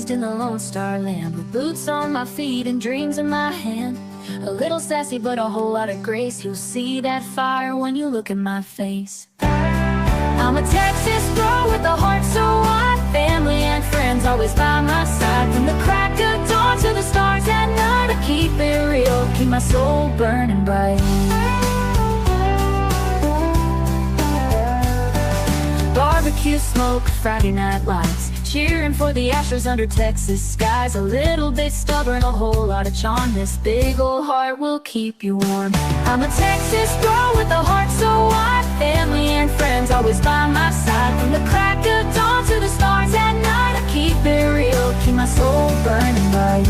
raised in the Lone Star Land, with boots on my feet and dreams in my hand. A little sassy but a whole lot of grace. You'll see that fire when you look in my face. I'm a Texas girl with a heart so wide, family and friends always by my side. From the crack of dawn to the stars at night, I keep it real, keep my soul burning bright. Barbecue smoke, Friday night lights, cheering for the Astros under Texas skies. A little bit stubborn, a whole lot of charm. This big old heart will keep you warm. I'm a Texas girl with a heart so wide, family and friends always by my side. From the crack of dawn to the stars at night, I keep it real, keep my soul burning bright.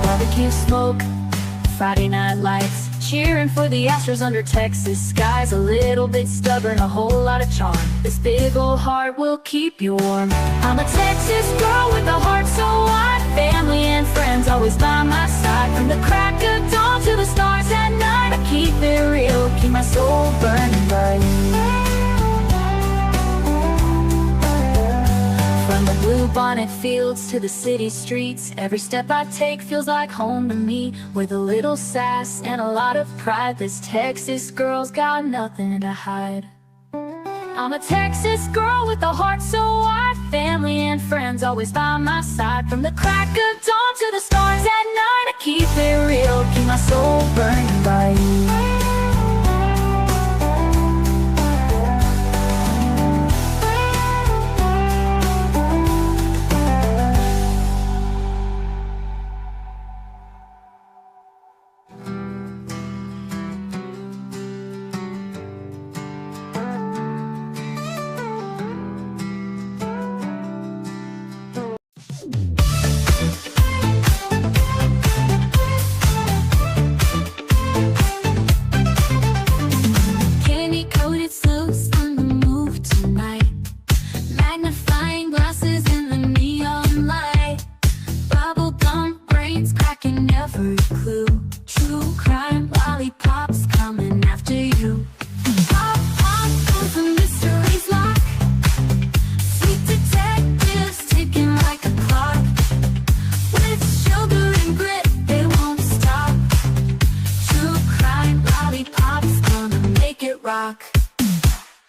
Barbecue smoke, Friday night lights, cheering for the Astros under Texas skies. A little bit stubborn, a whole lot of charm. This big old heart will keep you warm. I'm a Texas girl with a heart so wide, family and friends always by my side. From the crack of dawn to the stars at night, I keep it real, keep my soul burning bright. From the bluebonnet fields to the city streets, every step I take feels like home to me. With a little sass and a lot of pride, this Texas girl's got nothing to hide. I'm a Texas girl with a heart so wide, family and friends always by my side. From the crack of dawn to the stars at night, I keep it real, keep my soul burning bright.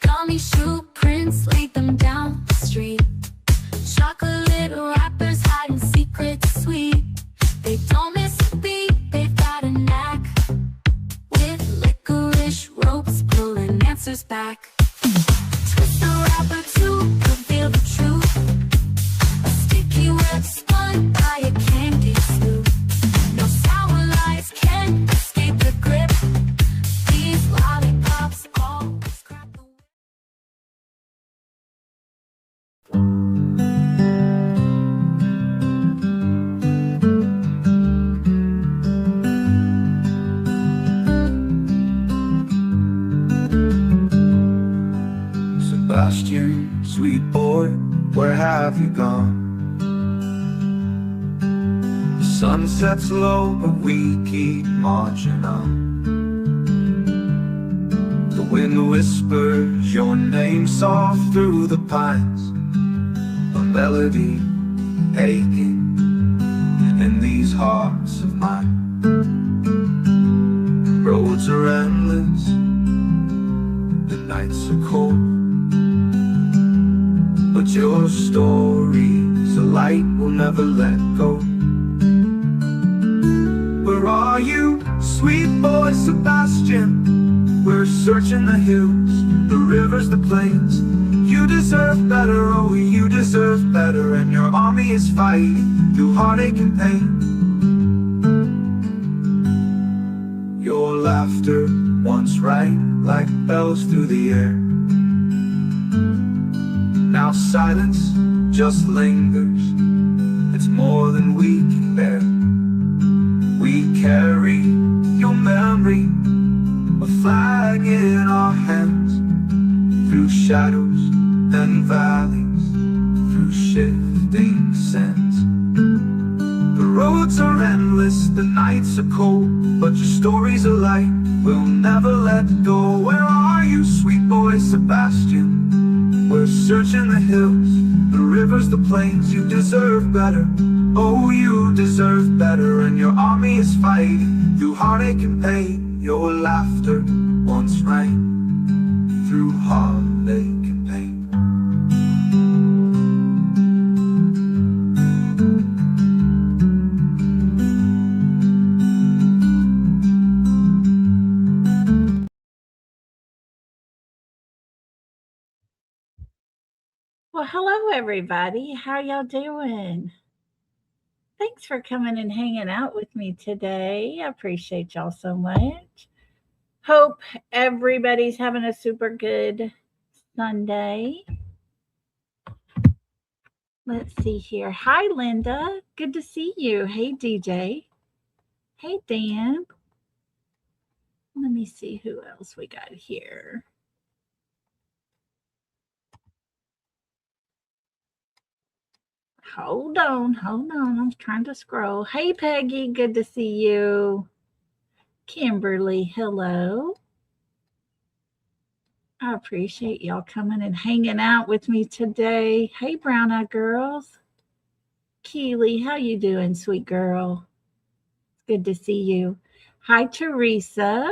Gummy shoe prints, laid them down the street. Chocolate wrappers hiding secrets sweet. They don't miss a beat, they've got a knack. With licorice ropes pulling answers back. Twist the wrapper to reveal the truth. A sticky web spun by a candy sloop. No sour lies can escape the grip. These lollipops always crack the whip. Sebastian, sweet boy, where have you gone? The sun sets low, but we keep marching on. The wind whispers your name soft through the pines, a melody aching in these hearts of mine. Roads are endless, the nights are cold, but your story's a light we'll never let go. Where are you, sweet boy Sebastian? We're searching the hills, the rivers, the plains. You deserve better, oh you deserve better. And your army is fighting through heartache and pain. Your laughter once rang like bells through the air. Now silence just lingers, it's more than we can bear. We carry your memory, a flag in our hands. Through shadows and valleys, through shifting sands. The roads are endless, the nights are cold, but your story's a light we'll never let go. Where are you, sweet boy Sebastian? We're searching the hills, the rivers, the plains. You deserve better. Oh, you deserve better. And your army is fighting through heartache and pain. Your laughter once rang through heartache and pain. Well, hello, everybody. How y'all doing? Thanks for coming and hanging out with me today. I appreciate y'all so much. Hope everybody's having a super good Sunday. Let's see here. Hi, Linda. Good to see you. Hey, DJ. Hey, Dan. Let me see who else we got here. Hold on. I'm trying to scroll. Hey, Peggy. Good to see you. Kimberly, hello. I appreciate y'all coming and hanging out with me today. Hey, Brown Eye Girls. Keely, how you doing, sweet girl? It's good to see you. Hi, Teresa.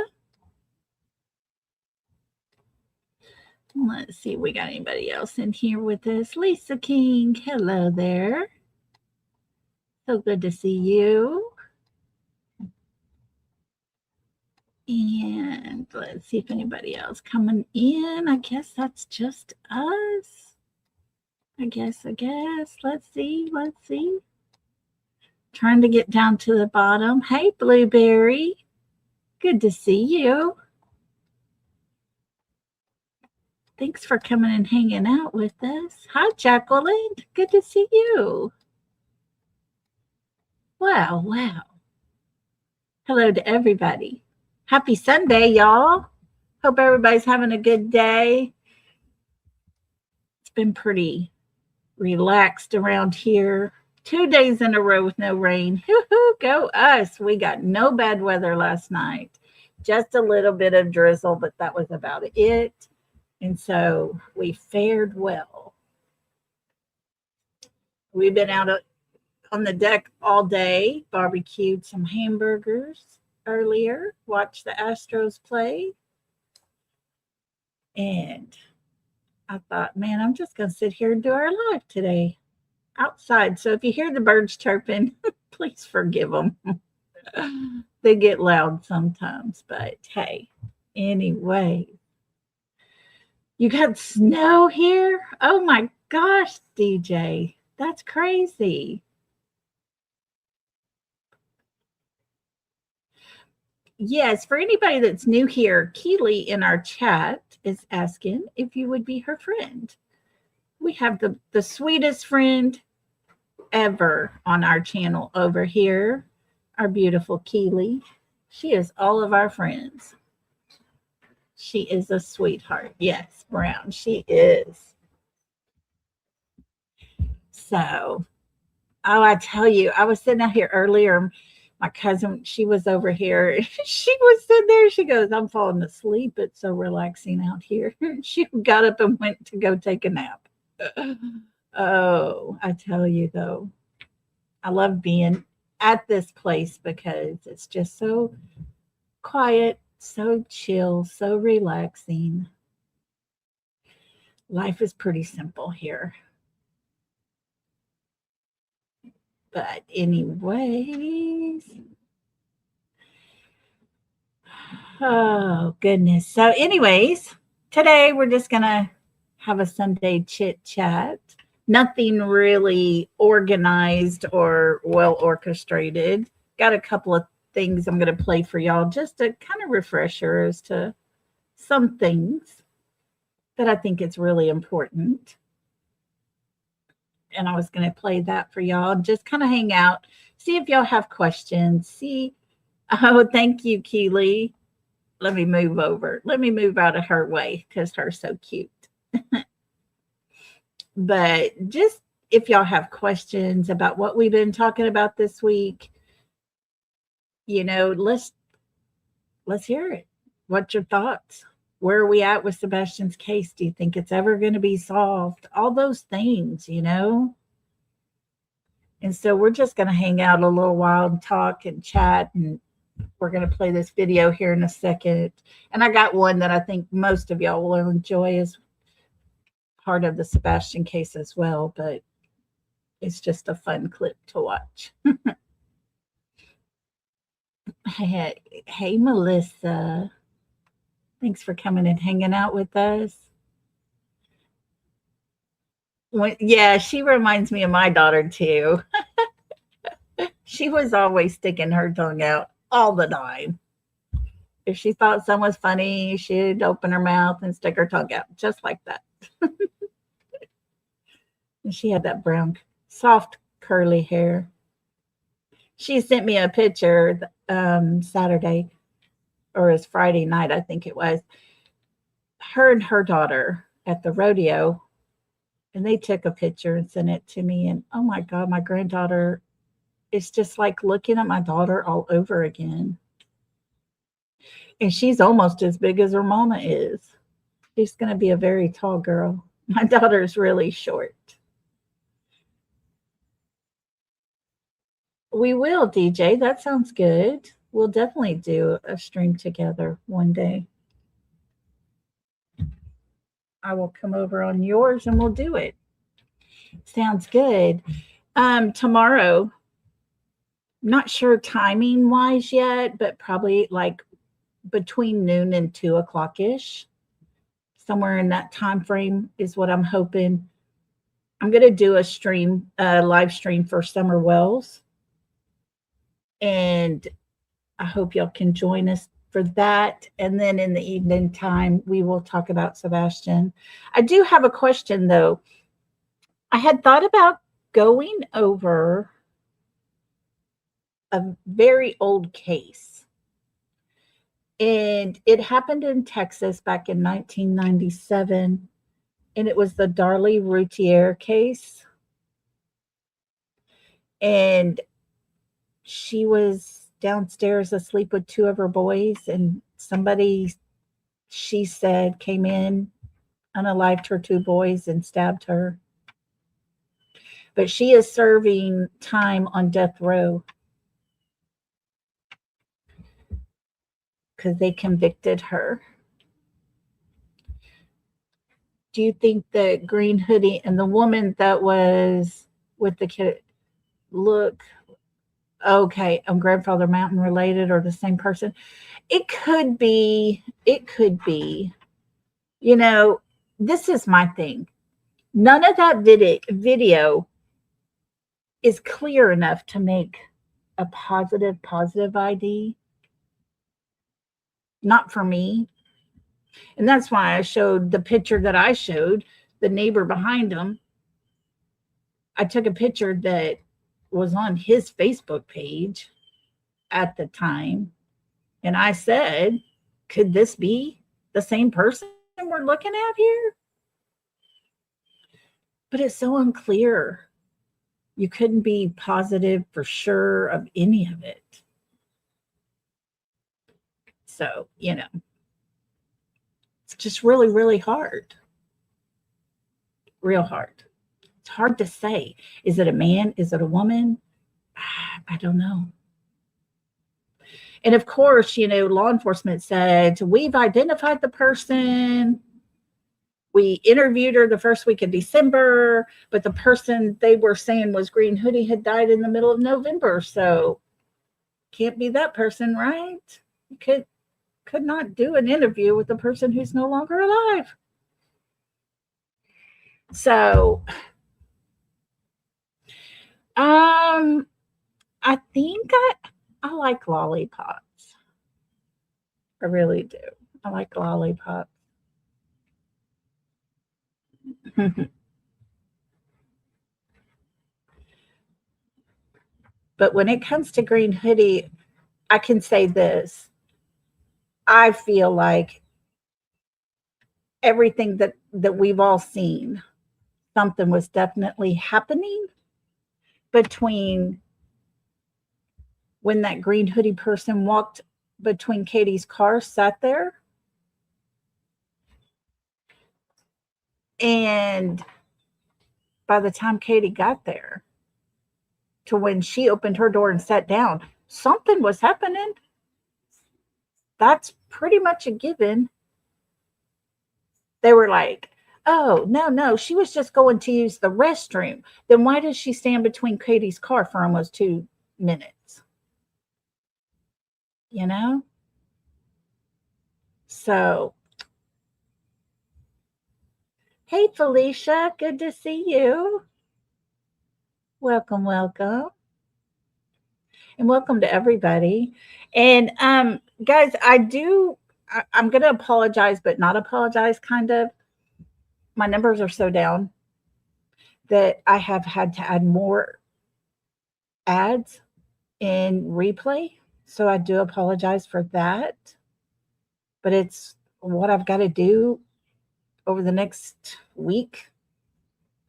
Let's see if we got anybody else in here with us. Lisa King, hello there. So good to see you. And let's see if anybody else coming in. I guess that's just us. I guess. Let's see. Trying to get down to the bottom. Hey, Blueberry. Good to see you. Thanks for coming and hanging out with us. Hi, Jacqueline. Good to see you. Wow. Hello to everybody. Happy Sunday, y'all. Hope everybody's having a good day. It's been pretty relaxed around here. 2 days in a row with no rain. Hoo-hoo, go us. We got no bad weather last night. Just a little bit of drizzle, but that was about it. And so we fared well. We've been out on the deck all day, barbecued some hamburgers earlier, watched the Astros play. And I thought, man, I'm just going to sit here and do our live today outside. So if you hear the birds chirping, please forgive them. They get loud sometimes, but hey, anyway. You got snow here? Oh my gosh, DJ. That's crazy. Yes, for anybody that's new here, Keely in our chat is asking if you would be her friend. We have the sweetest friend ever on our channel over here, our beautiful Keely. She is all of our friends. She is a sweetheart. Yes, Brown, she is. So, I tell you, I was sitting out here earlier. My cousin, she was over here. She was sitting there. She goes, I'm falling asleep. It's so relaxing out here. She got up and went to go take a nap. Oh, I tell you, though, I love being at this place because it's just so quiet, so chill, so relaxing. Life is pretty simple here. But anyways, oh goodness. So anyways, today we're just going to have a Sunday chit chat. Nothing really organized or well orchestrated. Got a couple of things I'm going to play for y'all just to kind of refresher as to some things that I think it's really important. And I was going to play that for y'all. Just kind of hang out, see if y'all have questions. Oh, thank you, Keely. Let me move over. Let me move out of her way because her so cute. But just if y'all have questions about what we've been talking about this week, let's hear it. What's your thoughts? Where are we at with Sebastian's case? Do you think it's ever going to be solved? All those things, you know? And so we're just going to hang out a little while and talk and chat. And we're going to play this video here in a second. And I got one that I think most of y'all will enjoy as part of the Sebastian case as well. But it's just a fun clip to watch. Hey, Melissa. Thanks for coming and hanging out with us. Yeah, she reminds me of my daughter too. She was always sticking her tongue out all the time. If she thought someone was funny, she'd open her mouth and stick her tongue out, just like that. And she had that brown, soft, curly hair. She sent me a picture Saturday, or it was Friday night, I think it was. Her and her daughter at the rodeo, and they took a picture and sent it to me. And oh my God, my granddaughter, it's just like looking at my daughter all over again. And she's almost as big as her mama is. She's going to be a very tall girl. My daughter's really short. We will, DJ. That sounds good. We'll definitely do a stream together one day. I will come over on yours and we'll do it. Sounds good. Tomorrow, not sure timing wise yet, but probably like between noon and 2 o'clock ish. Somewhere in that time frame is what I'm hoping. I'm going to do a live stream for Summer Wells. And I hope y'all can join us for that. And then in the evening time, we will talk about Sebastian. I do have a question, though. I had thought about going over a very old case. And it happened in Texas back in 1997. And it was the Darlie Routier case. And she was downstairs asleep with 2 of her boys, and somebody, she said, came in, unalived her 2 boys and stabbed her. But she is serving time on death row because they convicted her. Do you think the green hoodie and the woman that was with the kid look okay on Grandfather Mountain related or the same person? It could be. You know, this is my thing. None of that video is clear enough to make a positive ID. Not for me. And that's why I showed the picture that I showed, the neighbor behind him. I took a picture that was on his Facebook page at the time. And I said, could this be the same person we're looking at here? But it's so unclear. You couldn't be positive for sure of any of it. So, you know, it's just really, really hard. Real hard. It's hard to say. Is it a man? Is it a woman? I don't know. And of course, you know, law enforcement said, we've identified the person. We interviewed her the first week of December, but the person they were saying was green hoodie had died in the middle of November. So can't be that person, right? You could not do an interview with a person who's no longer alive. So, I think I like lollipops. I really do. I like lollipops. But when it comes to green hoodie, I can say this. I feel like everything that we've all seen, something was definitely happening between when that green hoodie person walked between Katie's car, sat there, And by the time Katie got there to when she opened her door and sat down, something was happening. That's pretty much a given. They were like, oh, no, she was just going to use the restroom. Then why does she stand between Katie's car for almost 2 minutes? You know? So, hey, Felicia, good to see you. Welcome, welcome. And welcome to everybody. And guys, I'm going to apologize, but not apologize, kind of. My numbers are so down that I have had to add more ads in replay. So I do apologize for that. But it's what I've got to do over the next week,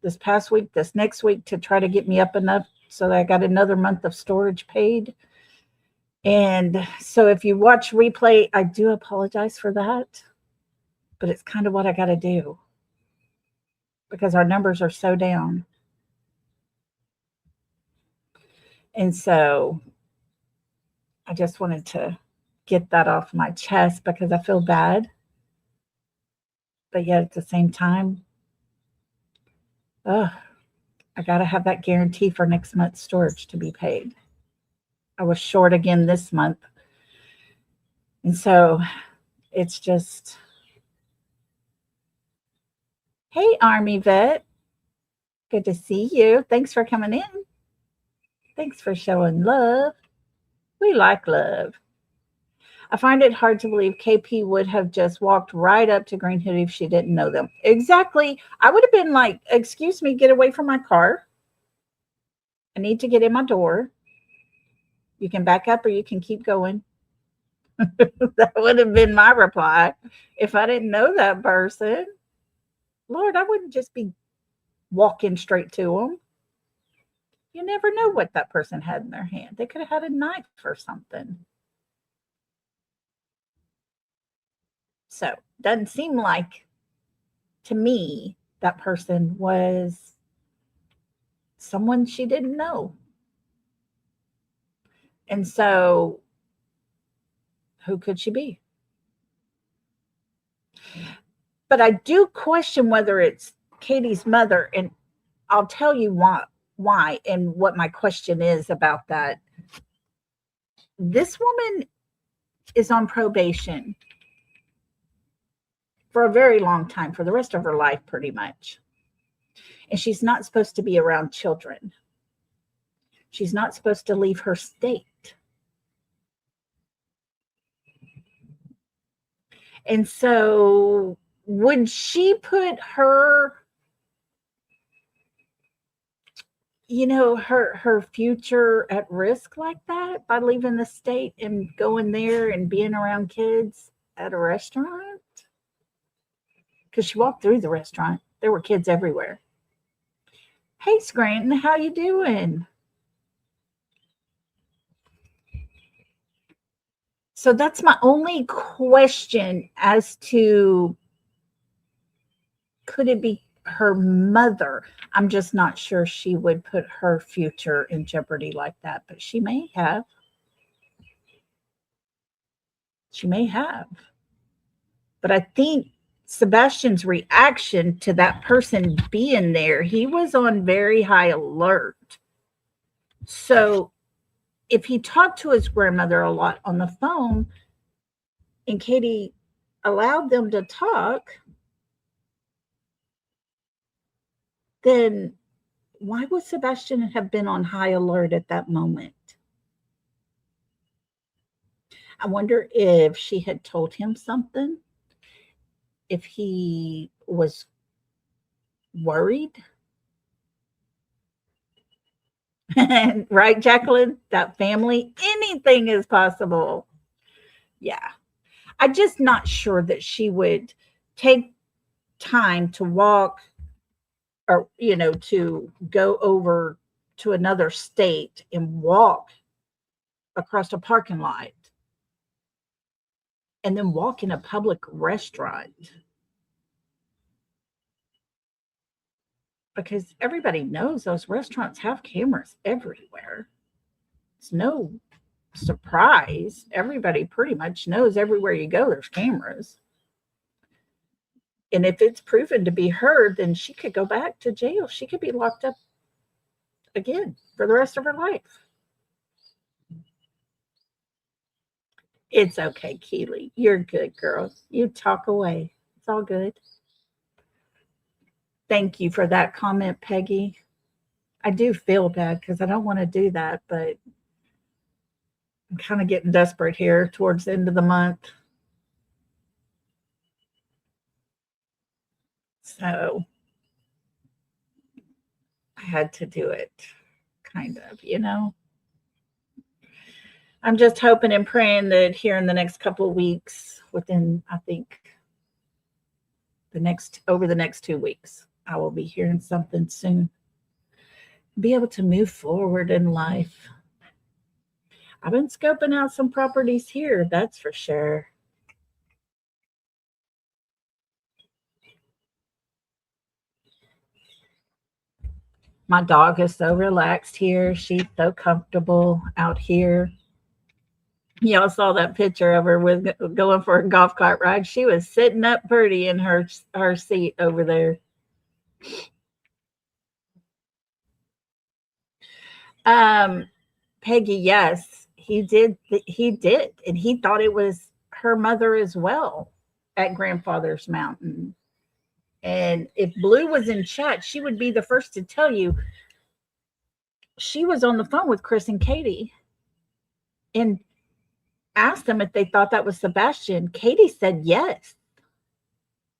this past week, this next week, to try to get me up enough so that I got another month of storage paid. And so if you watch replay, I do apologize for that. But it's kind of what I got to do because our numbers are so down. And so I just wanted to get that off my chest because I feel bad. But yet at the same time, I got to have that guarantee for next month's storage to be paid. I was short again this month. And so it's just, hey, Army Vet. Good to see you. Thanks for coming in. Thanks for showing love. We like love. I find it hard to believe KP would have just walked right up to Green Hoodie if she didn't know them. Exactly. I would have been like, excuse me, get away from my car. I need to get in my door. You can back up or you can keep going. That would have been my reply if I didn't know that person. Lord, I wouldn't just be walking straight to them. You never know what that person had in their hand. They could have had a knife or something. So, doesn't seem like, to me, that person was someone she didn't know. And so, who could she be? But I do question whether it's Katie's mother, and I'll tell you why and what my question is about that. This woman is on probation for a very long time, for the rest of her life, pretty much. And she's not supposed to be around children. She's not supposed to leave her state. And so would she put her, her future at risk like that by leaving the state and going there and being around kids at a restaurant? Because she walked through the restaurant. There were kids everywhere. Hey, Scranton, how you doing? So that's my only question as to, could it be her mother? I'm just not sure she would put her future in jeopardy like that, but she may have. She may have. But I think Sebastian's reaction to that person being there, he was on very high alert. So if he talked to his grandmother a lot on the phone and Katie allowed them to talk, then why would Sebastian have been on high alert at that moment? I wonder if she had told him something, if he was worried. Right, Jacqueline? That family, anything is possible. Yeah. I'm just not sure that she would take time to walk or, to go over to another state and walk across a parking lot and then walk in a public restaurant. because everybody knows those restaurants have cameras everywhere. It's no surprise. Everybody pretty much knows everywhere you go, there's cameras. And if it's proven to be her, then she could go back to jail. She could be locked up again for the rest of her life. It's okay, Keely. You're good, girl. You talk away. It's all good. Thank you for that comment, Peggy. I do feel bad because I don't want to do that, but I'm kind of getting desperate here towards the end of the month. So I had to do it, kind of, you know. I'm just hoping and praying that here in the next couple of weeks, within, I think, over the next 2 weeks, I will be hearing something soon. Be able to move forward in life. I've been scoping out some properties here, that's for sure. My dog is so relaxed here. She's so comfortable out here. Y'all saw that picture of her with going for a golf cart ride. She was sitting up pretty in her seat over there. Peggy, yes, he did. And he thought it was her mother as well at Grandfather's Mountain. And if Blue was in chat, she would be the first to tell you she was on the phone with Chris and Katie and asked them if they thought that was Sebastian. Katie said, yes,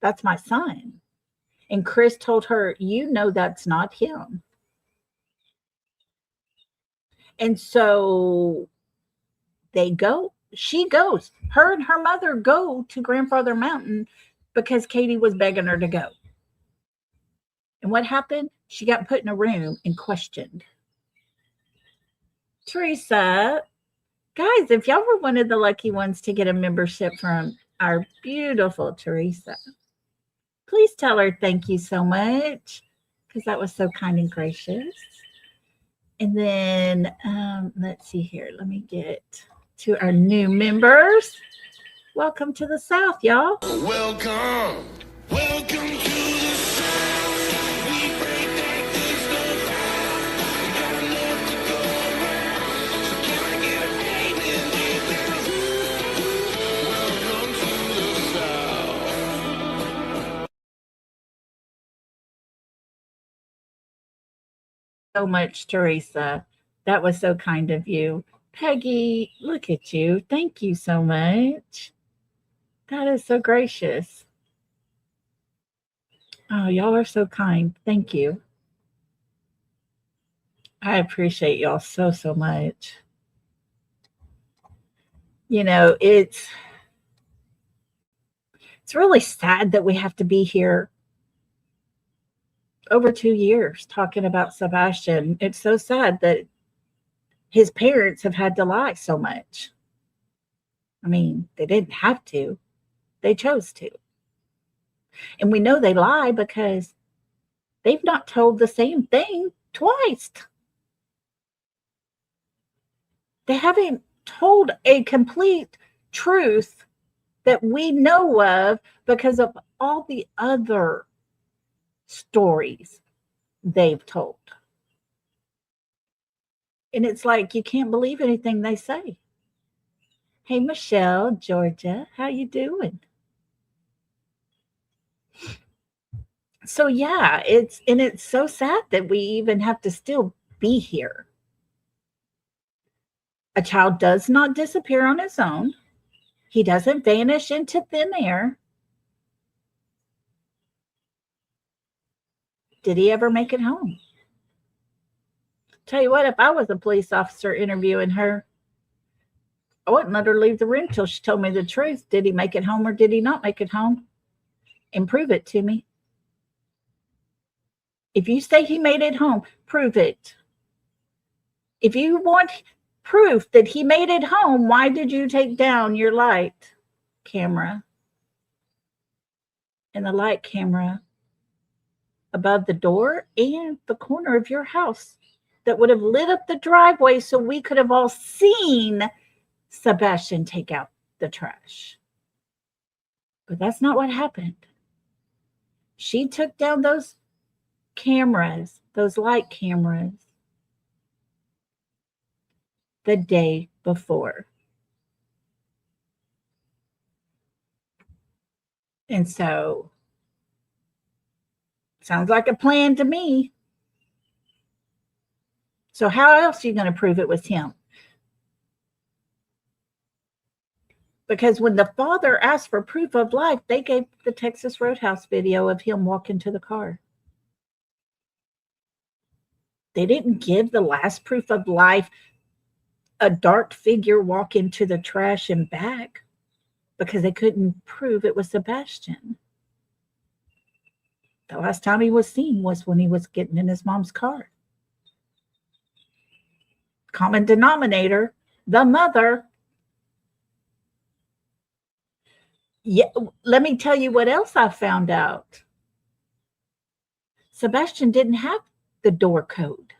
that's my son. And Chris told her, you know, that's not him. And so she goes, her and her mother go to Grandfather Mountain because Katie was begging her to go. And what happened? She got put in a room and questioned. Teresa, guys, if y'all were one of the lucky ones to get a membership from our beautiful Teresa, please tell her thank you so much, because that was so kind and gracious. And then let's see here. Let me get to our new members. Welcome to the South, y'all. Welcome to the South. We break that good stuff down. We got enough to go around. So can I get a name in there? Welcome to the South. So much, Teresa. That was so kind of you. Peggy, look at you. Thank you so much. That is so gracious. Oh, y'all are so kind. Thank you. I appreciate y'all so, so much. You know, it's really sad that we have to be here over 2 years talking about Sebastian. It's so sad that his parents have had to lie so much. I mean, they didn't have to. They chose to. And we know they lie because they've not told the same thing twice. They haven't told a complete truth that we know of because of all the other stories they've told. And it's like you can't believe anything they say. Hey, Michelle, Georgia, how you doing? So yeah, it's so sad that we even have to still be here. A child does not disappear on his own. He doesn't vanish into thin air. Did he ever make it home? Tell you what, if I was a police officer interviewing her, I wouldn't let her leave the room till she told me the truth. Did he make it home or did he not make it home? And prove it to me. If you say he made it home, prove it. If you want proof that he made it home, why did you take down your light camera? And the light camera above the door and the corner of your house that would have lit up the driveway so we could have all seen Sebastian take out the trash. But that's not what happened. She took down those cameras, those light cameras, the day before. And so, sounds like a plan to me. So how else are you going to prove it was him? Because when the father asked for proof of life, they gave the Texas Roadhouse video of him walking to the car. They didn't give the last proof of life, a dark figure walking to the trash and back, because they couldn't prove it was Sebastian. The last time he was seen was when he was getting in his mom's car. Common denominator, the mother. Yeah, let me tell you what else I found out. Sebastian didn't have the door code,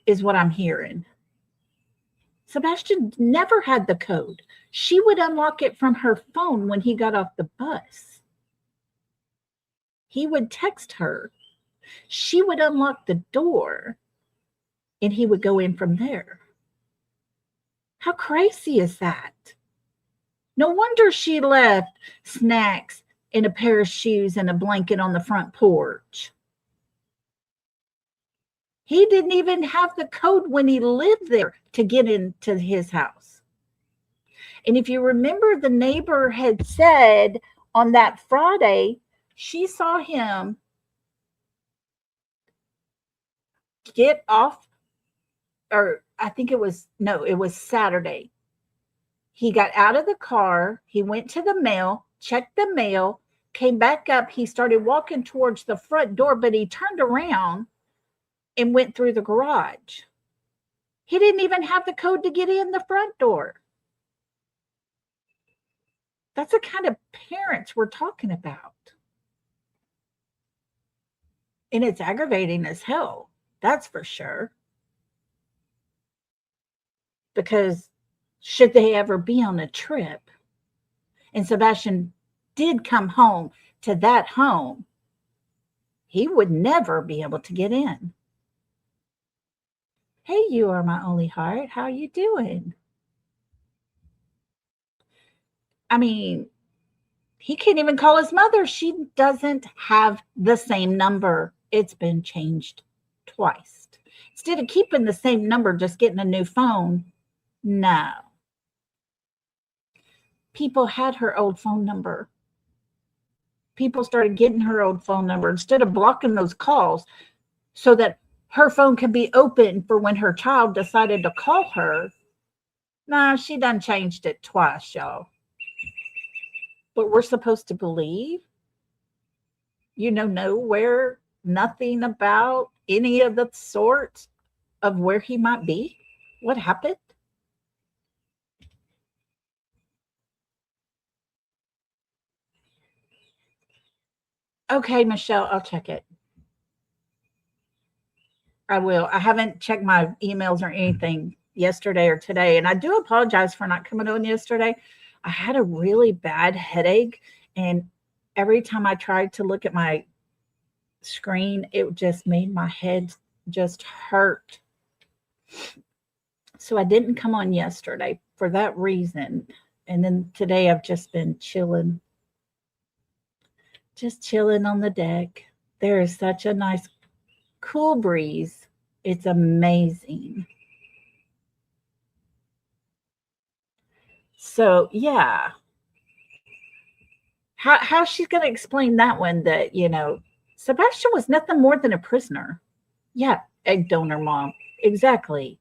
is what I'm hearing. Sebastian never had the code. She would unlock it from her phone when he got off the bus. He would text her. She would unlock the door, and he would go in from there. How crazy is that? No wonder she left snacks and a pair of shoes and a blanket on the front porch. He didn't even have the code when he lived there to get into his house. And if you remember, the neighbor had said on that Friday, she saw him get off, or I think it was Saturday. He got out of the car. He went to the mail, checked the mail, came back up. He started walking towards the front door, but he turned around and went through the garage. He didn't even have the code to get in the front door. That's the kind of parents we're talking about. And it's aggravating as hell. That's for sure. Because should they ever be on a trip, and Sebastian did come home to that home, he would never be able to get in. Hey, you are my only heart. How you doing? I mean, he can't even call his mother. She doesn't have the same number. It's been changed twice. Instead of keeping the same number, just getting a new phone. No. People had her old phone number. People started getting her old phone number instead of blocking those calls so that her phone could be open for when her child decided to call her. Nah, she done changed it twice, y'all. But we're supposed to believe, nowhere, nothing about any of the sort of where he might be? What happened? Okay, Michelle, I'll check it. I will. I haven't checked my emails or anything yesterday or today, and I do apologize for not coming on yesterday. I had a really bad headache, and every time I tried to look at my screen, it just made my head just hurt. So I didn't come on yesterday for that reason. And then today I've just been chilling. Just chilling on the deck. There is such a nice cool breeze. It's amazing. So, yeah. How's she going to explain that one that, Sebastian was nothing more than a prisoner? Yeah, egg donor mom. Exactly.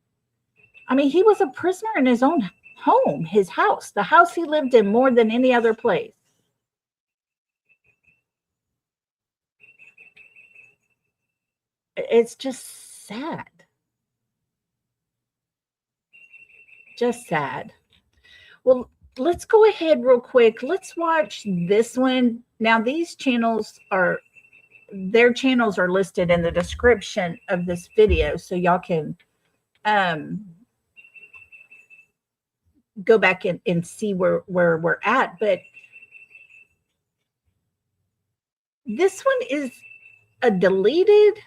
I mean, he was a prisoner in his own home, his house, the house he lived in more than any other place. It's just sad. Just sad. Well, let's go ahead real quick. Let's watch this one. Now, these channels are their channels are listed in the description of this video, so y'all can go back and see where we're at. But this one is a deleted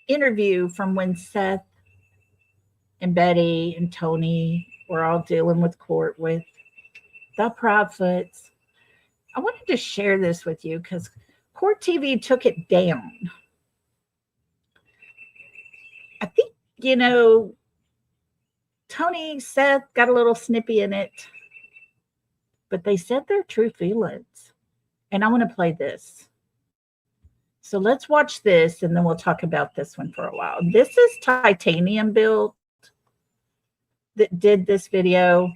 interview from when Seth and Betty and Tony were all dealing with court with the prophets. I wanted to share this with you because Court TV took it down. I think, Tony, Seth got a little snippy in it, but they said their true feelings. And I want to play this. So let's watch this, and then we'll talk about this one for a while. This is Titanium Built that did this video.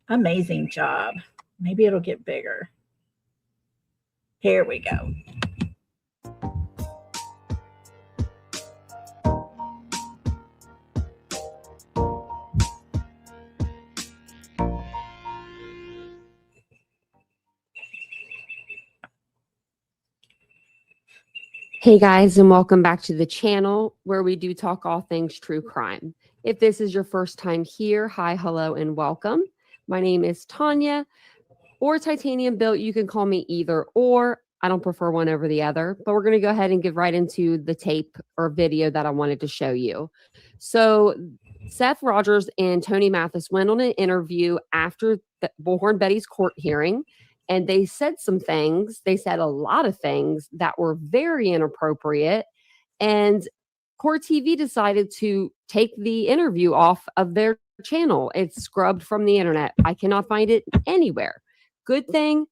Amazing job. Maybe it'll get bigger. Here we go. Hey guys, and welcome back to the channel where we do talk all things true crime. If this is your first time here, hi, hello, and welcome. My name is Tanya, or Titanium Built. You can call me either or. I don't prefer one over the other, but we're going to go ahead and get right into the tape or video that I wanted to show you. So Seth Rogers and Tony Mathis went on an interview after the Bullhorn Betty's court hearing. And they said some things, they said a lot of things that were very inappropriate. And Court TV decided to take the interview off of their channel. It's scrubbed from the internet. I cannot find it anywhere. Good thing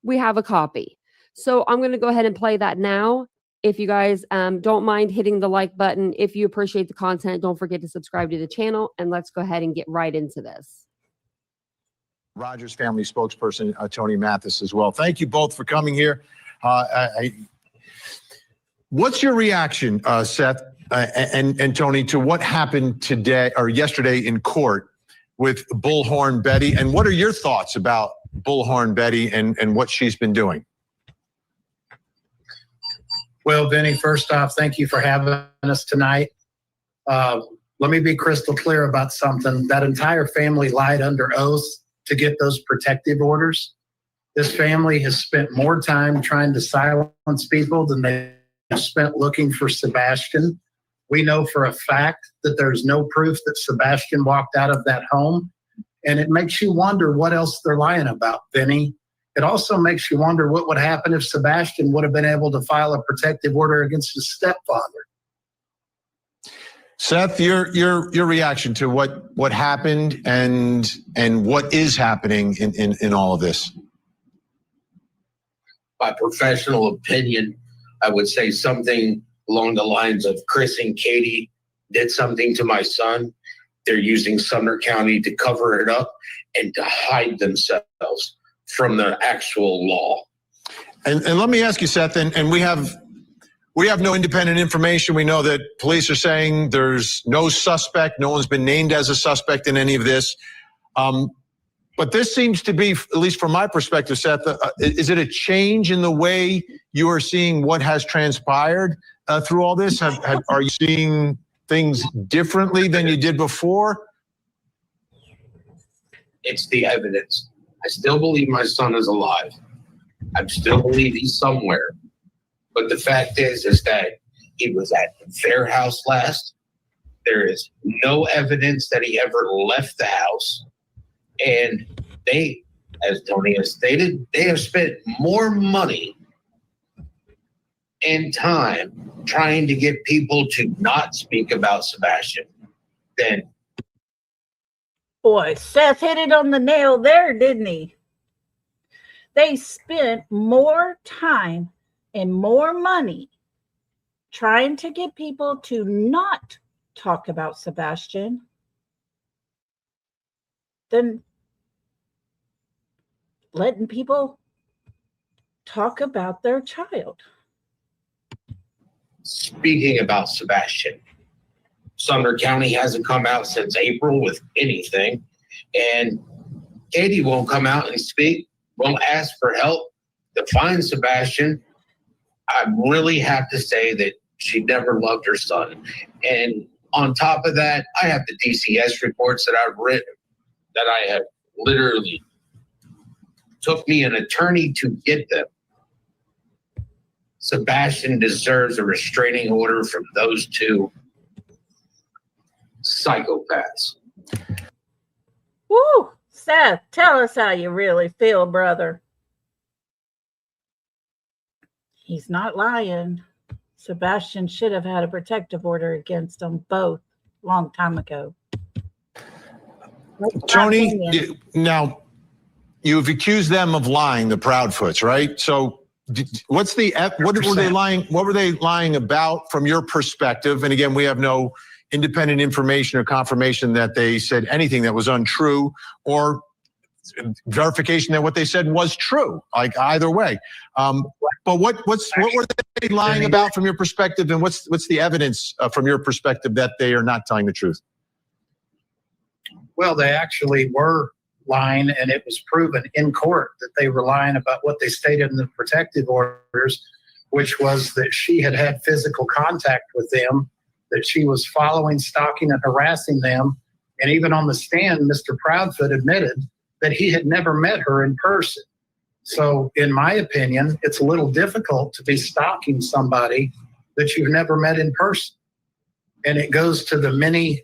we have a copy. So I'm going to go ahead and play that now. If you guys don't mind hitting the like button, if you appreciate the content, don't forget to subscribe to the channel. And let's go ahead and get right into this. Rogers family spokesperson, Tony Mathis, as well. Thank you both for coming here. What's your reaction, Seth and Tony, to what happened today or yesterday in court with Bullhorn Betty? And what are your thoughts about Bullhorn Betty and what she's been doing? Well, Vinny, first off, thank you for having us tonight. Let me be crystal clear about something. That entire family lied under oath to get those protective orders. This family has spent more time trying to silence people than they have spent looking for Sebastian. We know for a fact that there's no proof that Sebastian walked out of that home. And it makes you wonder what else they're lying about, Vinny. It also makes you wonder what would happen if Sebastian would have been able to file a protective order against his stepfather. Seth, your reaction to what happened and what is happening in all of this? My professional opinion, I would say something along the lines of Chris and Katie did something to my son. They're using Sumner County to cover it up and to hide themselves from the actual law. And let me ask you, Seth, and we have no independent information. We know that police are saying there's no suspect. No one's been named as a suspect in any of this. But this seems to be, at least from my perspective, Seth, is it a change in the way you are seeing what has transpired through all this? Are you seeing things differently than you did before? It's the evidence. I still believe my son is alive. I still believe he's somewhere. But the fact is that he was at their house last. There is no evidence that he ever left the house. And they, as Tony has stated, they have spent more money and time trying to get people to not speak about Sebastian than. Boy, Seth hit it on the nail there, didn't he? They spent more time and more money trying to get people to not talk about Sebastian than letting people talk about their child. Speaking about Sebastian, Sumner County hasn't come out since April with anything, and Katie won't come out and speak, won't ask for help. to find Sebastian, I really have to say that she never loved her son. And on top of that, I have the DCS reports that I've written, that I have literally took me an attorney to get them. Sebastian deserves a restraining order from those two psychopaths. Woo! Seth, tell us how you really feel, brother. He's not lying. Sebastian should have had a protective order against them both long time ago. Tony, now you've accused them of lying, the Proudfoots, right? So what were they lying? What were they lying about from your perspective? And again, we have no independent information or confirmation that they said anything that was untrue or verification that what they said was true, like either way. But what were they lying about from your perspective, and what's the evidence from your perspective that they are not telling the truth? Well, they actually were lying, and it was proven in court that they were lying about what they stated in the protective orders, which was that she had had physical contact with them, that she was following, stalking, and harassing them. And even on the stand, Mr. Proudfoot admitted that he had never met her in person. So in my opinion, it's a little difficult to be stalking somebody that you've never met in person. And it goes to the many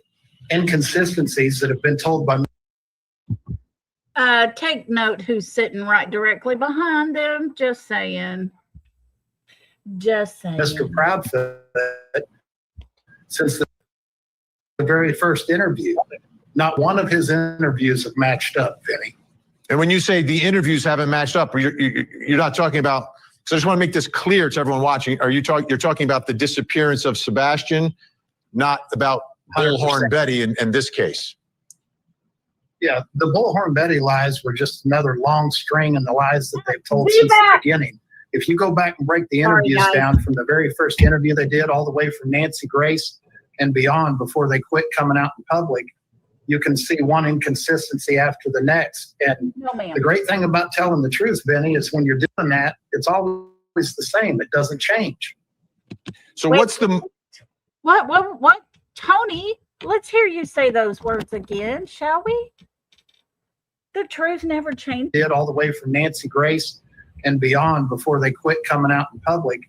inconsistencies that have been told by take note who's sitting right directly behind them. Just saying. Mr. Proudfoot since the very first interview. Not one of his interviews have matched up, Vinny. And when you say the interviews haven't matched up, you're not talking about, so I just want to make this clear to everyone watching. You're talking about the disappearance of Sebastian, not about Bullhorn Betty in this case. Yeah, the Bullhorn Betty lies were just another long string in the lies that they've told since the beginning. If you go back and break the interviews down from the very first interview they did all the way from Nancy Grace and beyond before they quit coming out in public, you can see one inconsistency after the next. And the great thing about telling the truth, Benny, is when you're doing that, it's always the same. It doesn't change. So what's the... What? Tony, let's hear you say those words again, shall we? The truth never changed. Did all the way from Nancy Grace and beyond before they quit coming out in public,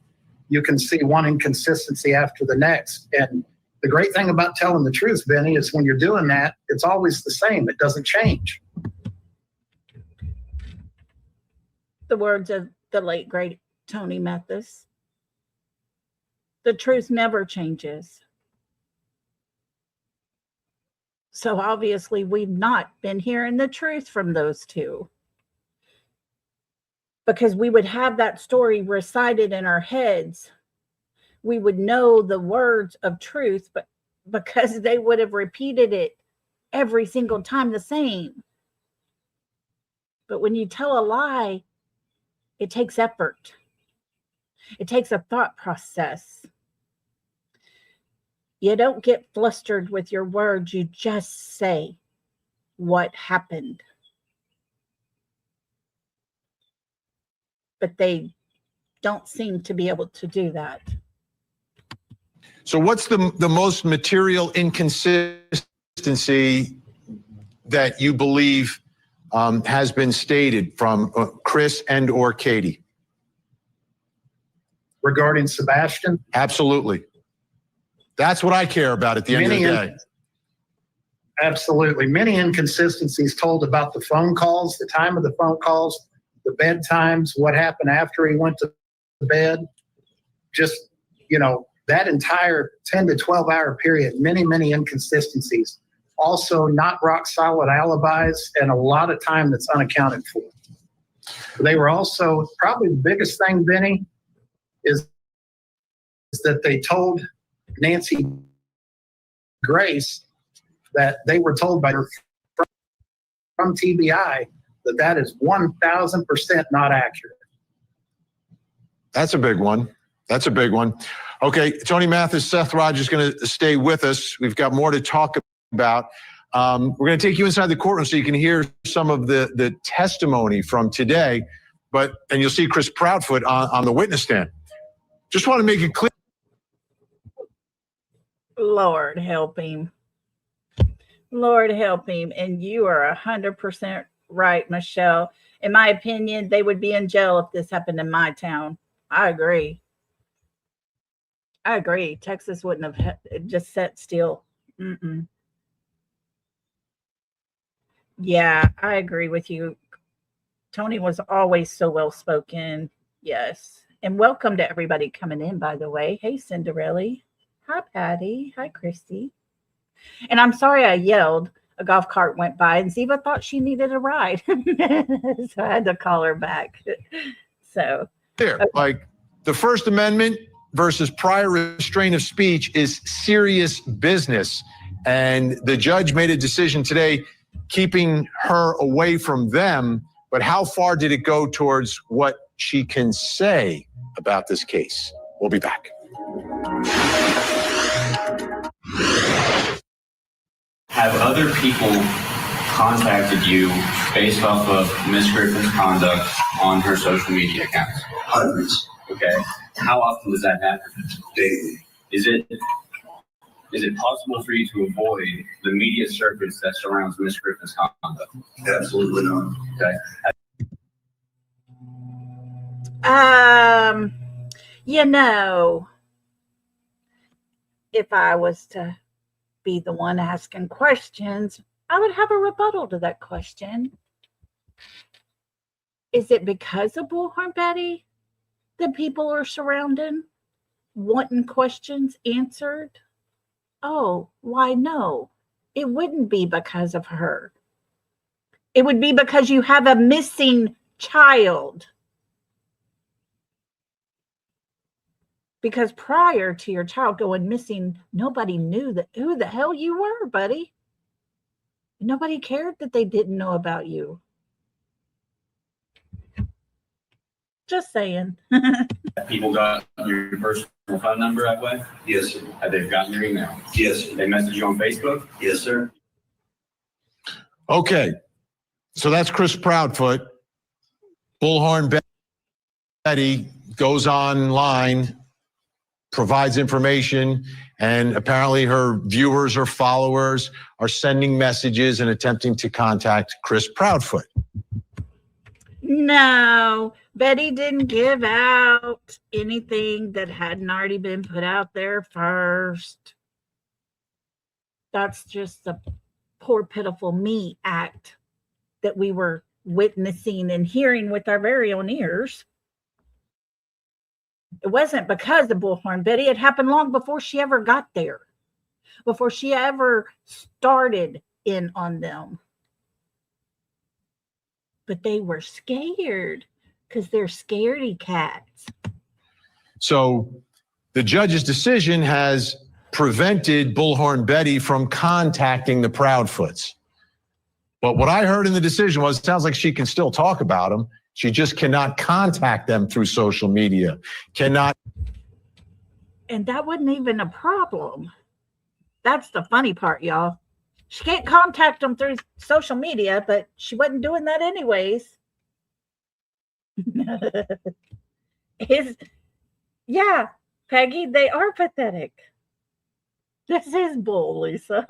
you can see one inconsistency after the next. And the great thing about telling the truth, Benny, is when you're doing that, it's always the same. It doesn't change. The words of the late, great Tony Mathis. The truth never changes. So obviously we've not been hearing the truth from those two, because we would have that story recited in our heads. We would know the words of truth, but because they would have repeated it every single time the same. But when you tell a lie, it takes effort. It takes a thought process. You don't get flustered with your words. You just say what happened. But they don't seem to be able to do that. So what's the most material inconsistency that you believe has been stated from Chris and or Katie? Regarding Sebastian? Absolutely. That's what I care about at the end of the day. Absolutely. Many inconsistencies told about the phone calls, the time of the phone calls, the bedtimes, what happened after he went to bed. Just, that entire 10 to 12 hour period, many inconsistencies. Also not rock solid alibis and a lot of time that's unaccounted for. They were also, probably the biggest thing, Benny, is that they told Nancy Grace that they were told by her from TBI that is 1,000% not accurate. That's a big one. Okay, Tony Mathis, Seth Rogers is going to stay with us. We've got more to talk about. We're going to take you inside the courtroom so you can hear some of the testimony from today. and you'll see Chris Proudfoot on the witness stand. Just want to make it clear. Lord help him. Lord help him. And you are 100% right, Michelle. In my opinion, they would be in jail if this happened in my town. I agree. Texas wouldn't have just sat still. Yeah, I agree with you. Tony was always so well-spoken. Yes. And welcome to everybody coming in, by the way. Hey, Cinderella. Hi, Patty. Hi, Christy. And I'm sorry I yelled. A golf cart went by and Ziva thought she needed a ride. So I had to call her back. So There, like the First Amendment versus prior restraint of speech is serious business. And the judge made a decision today keeping her away from them. But how far did it go towards what she can say about this case? We'll be back. Have other people contacted you based off of Ms. Griffin's conduct on her social media accounts? Hundreds. Okay. How often does that happen? Daily. Is it possible for you to avoid the media circus that surrounds Ms. Griffin's conduct? Absolutely not. Okay. You know, if I was to be the one asking questions, I would have a rebuttal to that question. Is it because of Bullhorn Betty that people are surrounding, wanting questions answered? Oh, why no? It wouldn't be because of her. It would be because you have a missing child. Because prior to your child going missing, nobody knew who the hell you were, buddy. Nobody cared that they didn't know about you. Just saying. People got your personal phone number that way? Yes, sir. Have they gotten your email? Yes, sir. They message you on Facebook? Yes, sir. Okay. So that's Chris Proudfoot. Bullhorn Betty goes online, provides information, and apparently her viewers or followers are sending messages and attempting to contact Chris Proudfoot. No, Betty didn't give out anything that hadn't already been put out there first. That's just the poor, pitiful me act that we were witnessing and hearing with our very own ears. It wasn't because of Bullhorn Betty. It happened long before she ever got there, before she ever started in on them. But they were scared because they're scaredy cats. So the judge's decision has prevented Bullhorn Betty from contacting the Proudfoots. But what I heard in the decision was, it sounds like she can still talk about them. She just cannot contact them through social media. Cannot. And that wasn't even a problem. That's the funny part, y'all. She can't contact them through social media, but she wasn't doing that anyways. Yeah, Peggy, they are pathetic. This is bull, Lisa.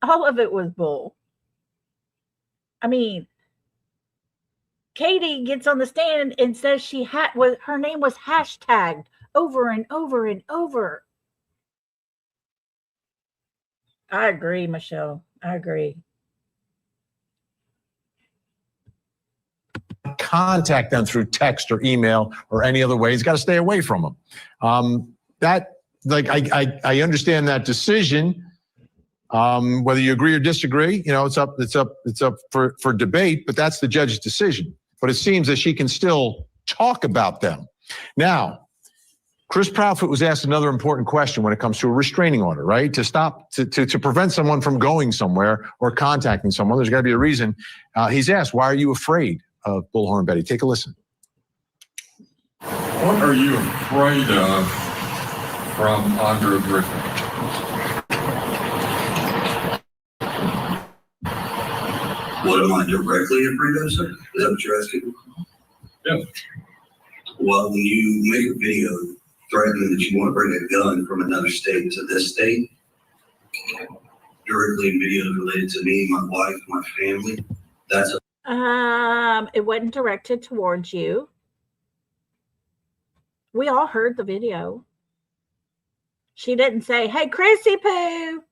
All of it was bull. I mean, Katie gets on the stand and says her name was hashtagged over and over and over. I agree, Michelle. I agree. Contact them through text or email or any other way. He's got to stay away from them. I understand that decision. Whether you agree or disagree, it's up for debate, but that's the judge's decision. But it seems that she can still talk about them. Now, Chris Proudfoot was asked another important question when it comes to a restraining order, right? To prevent someone from going somewhere or contacting someone. There's got to be a reason. He's asked, why are you afraid of Bullhorn Betty? Take a listen. What are you afraid of from Andrew Griffin? What am I directly afraid of, sir? Is that what you're asking? Yeah. Well, when you make a video threatening that you want to bring a gun from another state to this state, directly in videos related to me, my wife, my family, that's a It wasn't directed towards you. We all heard the video. She didn't say, "Hey, Chrissy Poo,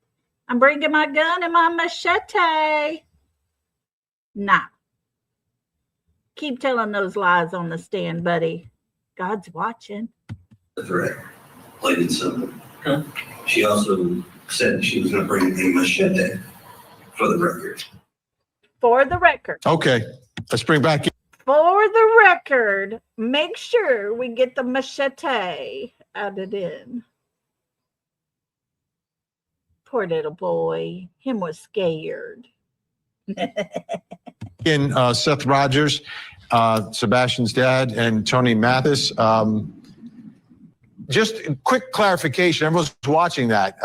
I'm bringing my gun and my machete." Nah. Keep telling those lies on the stand, buddy. God's watching. threat, plain and simple. Okay. She also said she was going to bring a machete for the record. For the record. Okay, let's bring back in. For the record, make sure we get the machete added in. Poor little boy. Him was scared. Seth Rogers, Sebastian's dad, and Tony Mathis. Just a quick clarification. Everyone's watching that.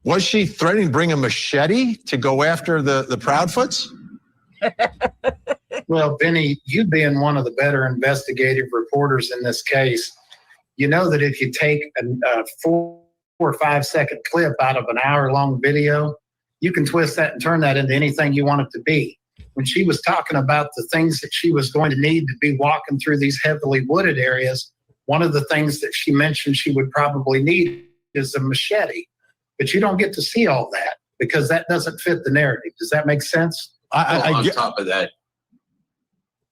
Was she threatening to bring a machete to go after the Proudfoots? Well, Benny, you being one of the better investigative reporters in this case, you know that if you take a 4 or 5 second clip out of an hour-long video, you can twist that and turn that into anything you want it to be. When she was talking about the things that she was going to need to be walking through these heavily wooded areas, one of the things that she mentioned she would probably need is a machete. But you don't get to see all that because that doesn't fit the narrative. Does that make sense? On top of that,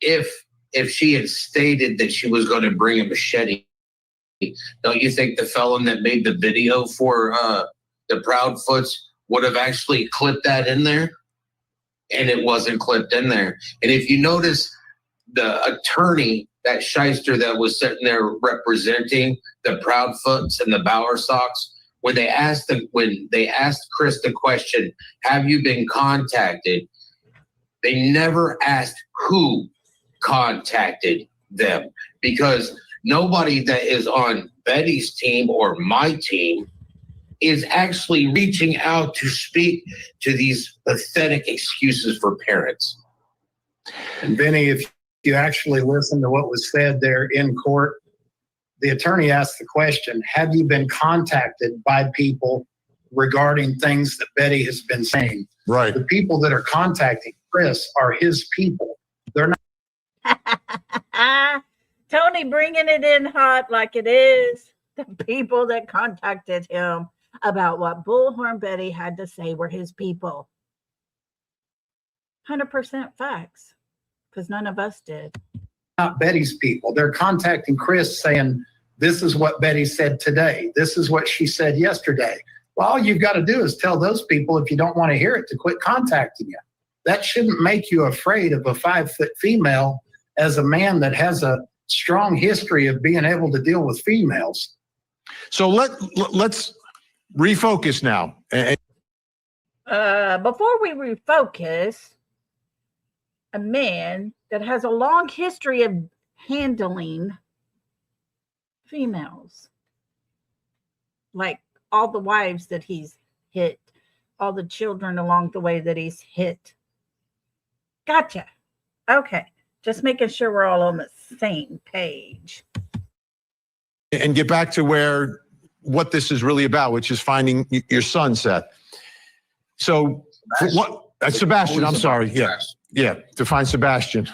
if she had stated that she was going to bring a machete, don't you think the felon that made the video for the Proudfoots would have actually clipped that in there? And it wasn't clipped in there. And if you notice, the attorney, that shyster that was sitting there representing the Proudfoots and the Bowersox, when they asked Chris the question, "Have you been contacted?" They never asked who contacted them, because nobody that is on Betty's team or my team is actually reaching out to speak to these pathetic excuses for parents. And Benny, if you actually listen to what was said there in court, the attorney asked the question, have you been contacted by people regarding things that Betty has been saying? Right. The people that are contacting Chris are his people. They're not. Tony bringing it in hot like it is. The people that contacted him about what Bullhorn Betty had to say were his people. 100% facts, because none of us did. Not Betty's people. They're contacting Chris saying, this is what Betty said today. This is what she said yesterday. Well, all you've got to do is tell those people, if you don't want to hear it, to quit contacting you. That shouldn't make you afraid of a 5-foot female as a man that has a strong history of being able to deal with females. So let's refocus now. Before we refocus, a man that has a long history of handling females, like all the wives that he's hit, all the children along the way that he's hit. Gotcha. Okay. Just making sure we're all on the same page. And get back to what this is really about, which is finding your son, Seth. So Sebastian, I'm sorry. Yeah, to find Sebastian.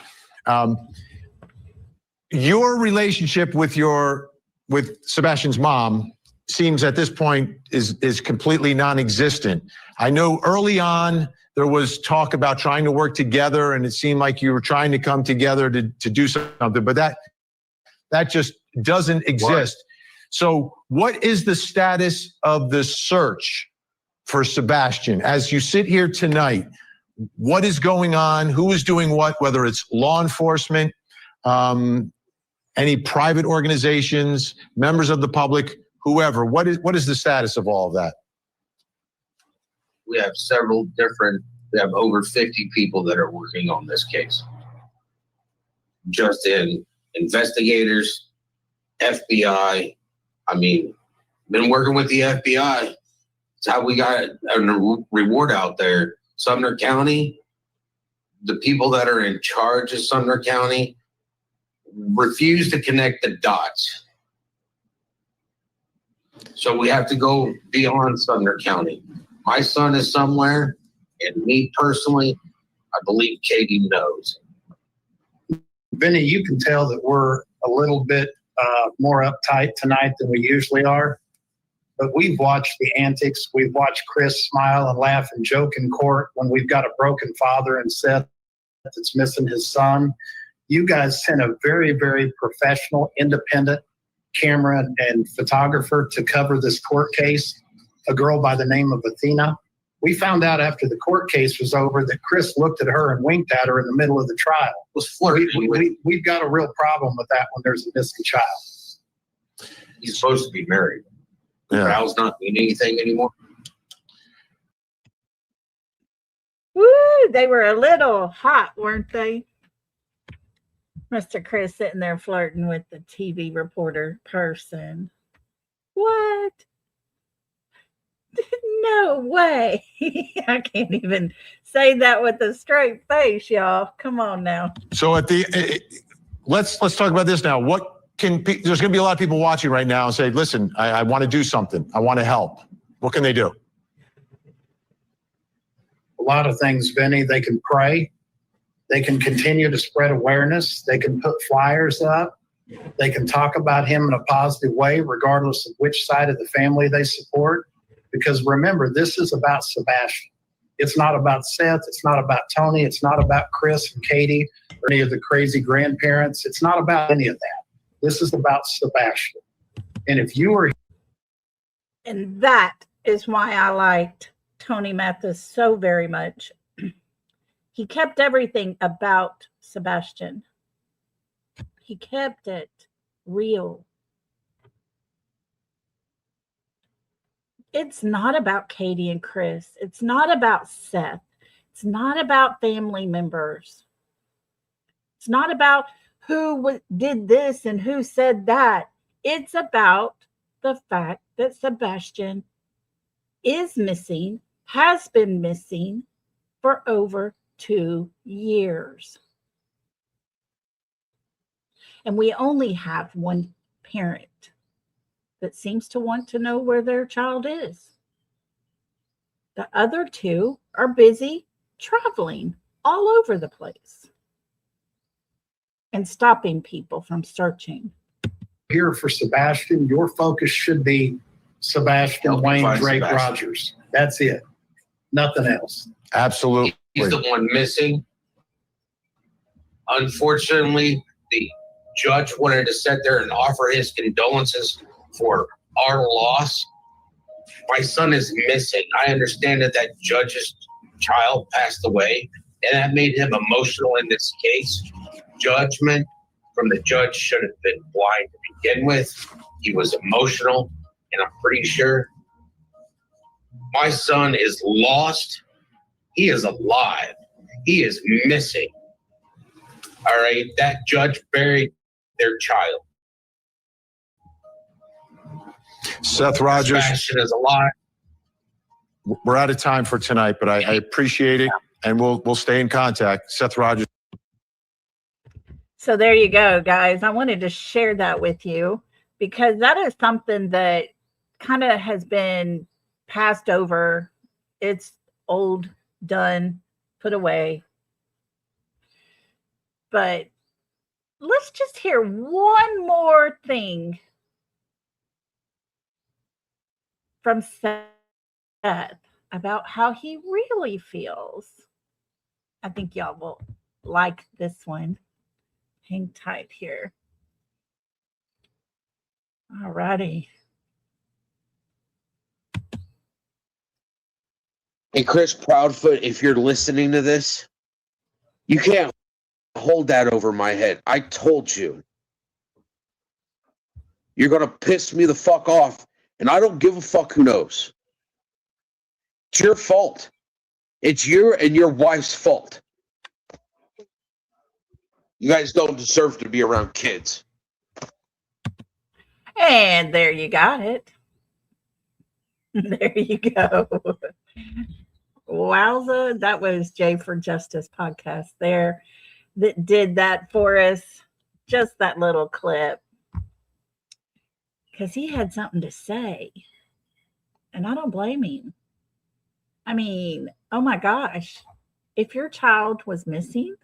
Your relationship with Sebastian's mom seems at this point is completely non-existent. I know early on there was talk about trying to work together, and it seemed like you were trying to come together to do something, but that just doesn't exist. So what is the status of the search for Sebastian? As you sit here tonight, what is going on? Who is doing what, whether it's law enforcement, any private organizations, members of the public, whoever? What is the status of all of that? We have we have over 50 people that are working on this case. Just in investigators, FBI. I mean, been working with the FBI. It's how we got a reward out there. Sumner County, the people that are in charge of Sumner County refuse to connect the dots. So we have to go beyond Sumner County. My son is somewhere, and me personally, I believe Katie knows. Vinny, you can tell that we're a little bit more uptight tonight than we usually are. But we've watched the antics. We've watched Chris smile and laugh and joke in court when we've got a broken father and Seth that's missing his son. You guys sent a very, very professional, independent camera and photographer to cover this court case, a girl by the name of Athena. We found out after the court case was over that Chris looked at her and winked at her in the middle of the trial. Was flirting with. We've got a real problem with that when there's a missing child. He's supposed to be married. Yeah. Val's not doing anything anymore. Woo, they were a little hot, weren't they? Mr. Chris sitting there flirting with the TV reporter person. What? No way. I can't even say that with a straight face, y'all. Come on now. So at the let's talk about this now. What can there's going to be a lot of people watching right now and say, listen, I want to do something. I want to help. What can they do? A lot of things, Vinny. They can pray. They can continue to spread awareness. They can put flyers up. They can talk about him in a positive way, regardless of which side of the family they support. Because remember, this is about Sebastian. It's not about Seth. It's not about Tony. It's not about Chris and Katie or any of the crazy grandparents. It's not about any of that. This is about Sebastian. And if you were... And that is why I liked Tony Mathis so very much. He kept everything about Sebastian. He kept it real. It's not about Katie and Chris. It's not about Seth. It's not about family members. It's not about who did this and who said that. It's about the fact that Sebastian is missing, has been missing for over 2 years. And we only have one parent that seems to want to know where their child is. The other two are busy traveling all over the place and stopping people from searching. Here for Sebastian, your focus should be Sebastian Wayne Drake Sebastian. Rogers. That's it. Nothing else. Absolutely. He's the one missing. Unfortunately, the judge wanted to sit there and offer his condolences for our loss. My son is missing. I understand that that judge's child passed away, and that made him emotional in this case. Judgment from the judge should have been blind to begin with. He was emotional, and I'm pretty sure my son is lost. He is alive. He is missing. All right, that judge buried their child. Seth Rogers. Sebastian is alive. We're out of time for tonight, but I appreciate it, and we'll stay in contact. Seth Rogers. So there you go, guys. I wanted to share that with you because that is something that kind of has been passed over. It's old, done, put away. But let's just hear one more thing from Seth about how he really feels. I think y'all will like this one. Hang tight here. All righty. Hey, Chris Proudfoot, if you're listening to this, you can't hold that over my head. I told you. You're going to piss me the fuck off, and I don't give a fuck who knows. It's your fault. It's your and your wife's fault. You guys don't deserve to be around kids. And there you got it. There you go. Wowza. That was Jay for Justice podcast there that did that for us. Just that little clip. Because he had something to say. And I don't blame him. I mean, oh my gosh. If your child was missing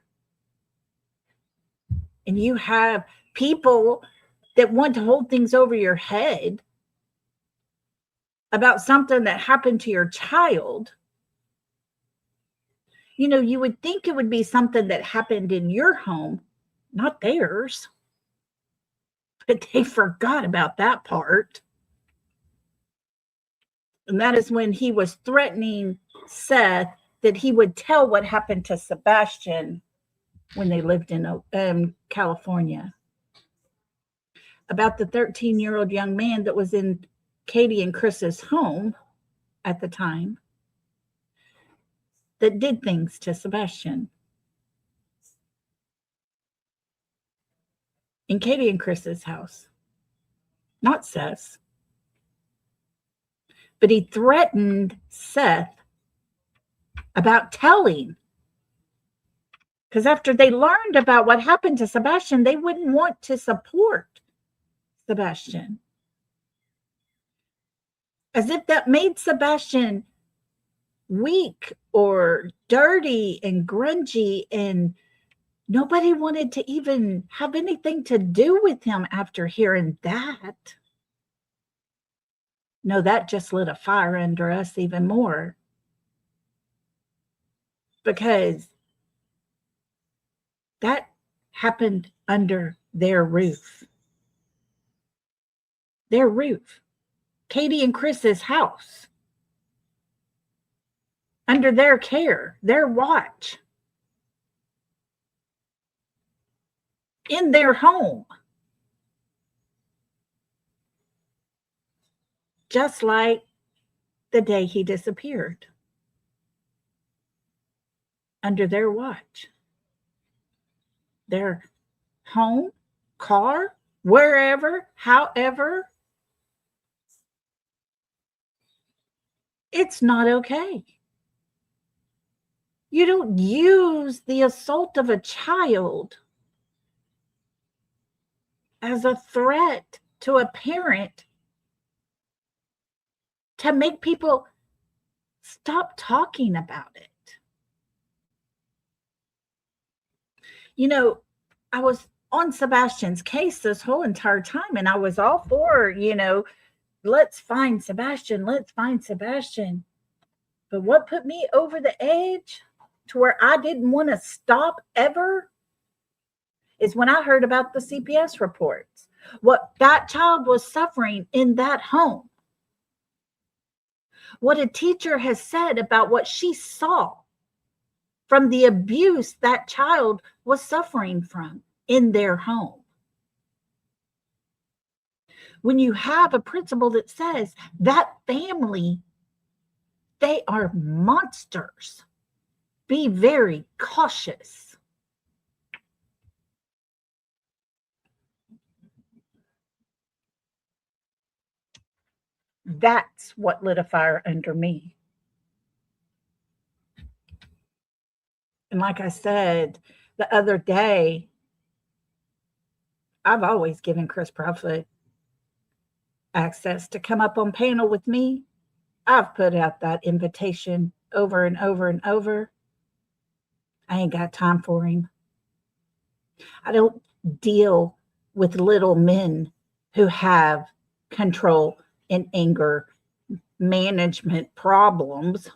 and you have people that want to hold things over your head about something that happened to your child, you know, you would think it would be something that happened in your home, not theirs. But they forgot about that part. And that is when he was threatening Seth that he would tell what happened to Sebastian when they lived in California. About the 13-year-old young man that was in Katie and Chris's home at the time that did things to Sebastian. In Katie and Chris's house. Not Seth's. But he threatened Seth about telling. Because after they learned about what happened to Sebastian, they wouldn't want to support Sebastian. As if that made Sebastian weak or dirty and grungy, and nobody wanted to even have anything to do with him after hearing that. No, that just lit a fire under us even more. Because that happened under their roof. Their roof. Katie and Chris's house. Under their care, their watch. In their home. Just like the day he disappeared. Under their watch. Their home, car, wherever, however. It's not okay. You don't use the assault of a child as a threat to a parent to make people stop talking about it. You know, I was on Sebastian's case this whole entire time, and I was all for, you know, let's find Sebastian, let's find Sebastian. But what put me over the edge to where I didn't want to stop ever is when I heard about the CPS reports, what that child was suffering in that home. What a teacher has said about what she saw from the abuse that child was suffering from in their home. When you have a principal that says that family, they are monsters, be very cautious. That's what lit a fire under me. And like I said the other day, I've always given Chris Profit access to come up on panel with me. I've put out that invitation over and over and over. I ain't got time for him. I don't deal with little men who have control and anger management problems.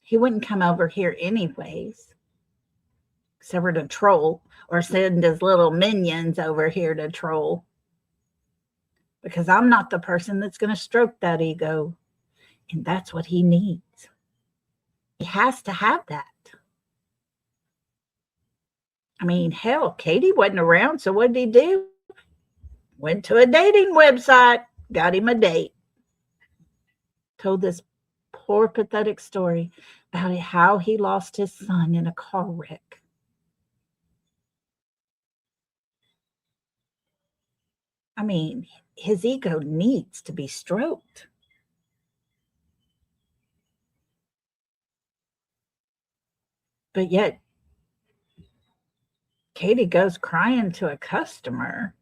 He wouldn't come over here anyways, except for to troll or send his little minions over here to troll. Because I'm not the person that's going to stroke that ego. And that's what he needs. He has to have that. I mean, hell, Katie wasn't around, so what did he do? Went to a dating website, got him a date. Told this poor, pathetic story about how he lost his son in a car wreck. I mean, his ego needs to be stroked. But yet, Katie goes crying to a customer.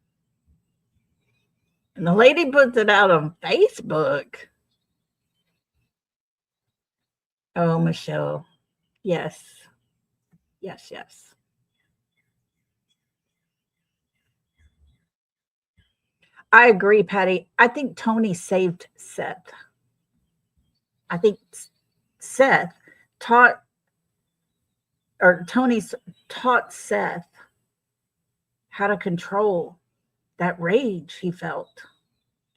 And the lady puts it out on Facebook. Oh, Michelle. Yes. Yes, yes. I agree, Patty. I think Tony saved Seth. I think Seth taught, or Tony's taught Seth how to control that rage he felt,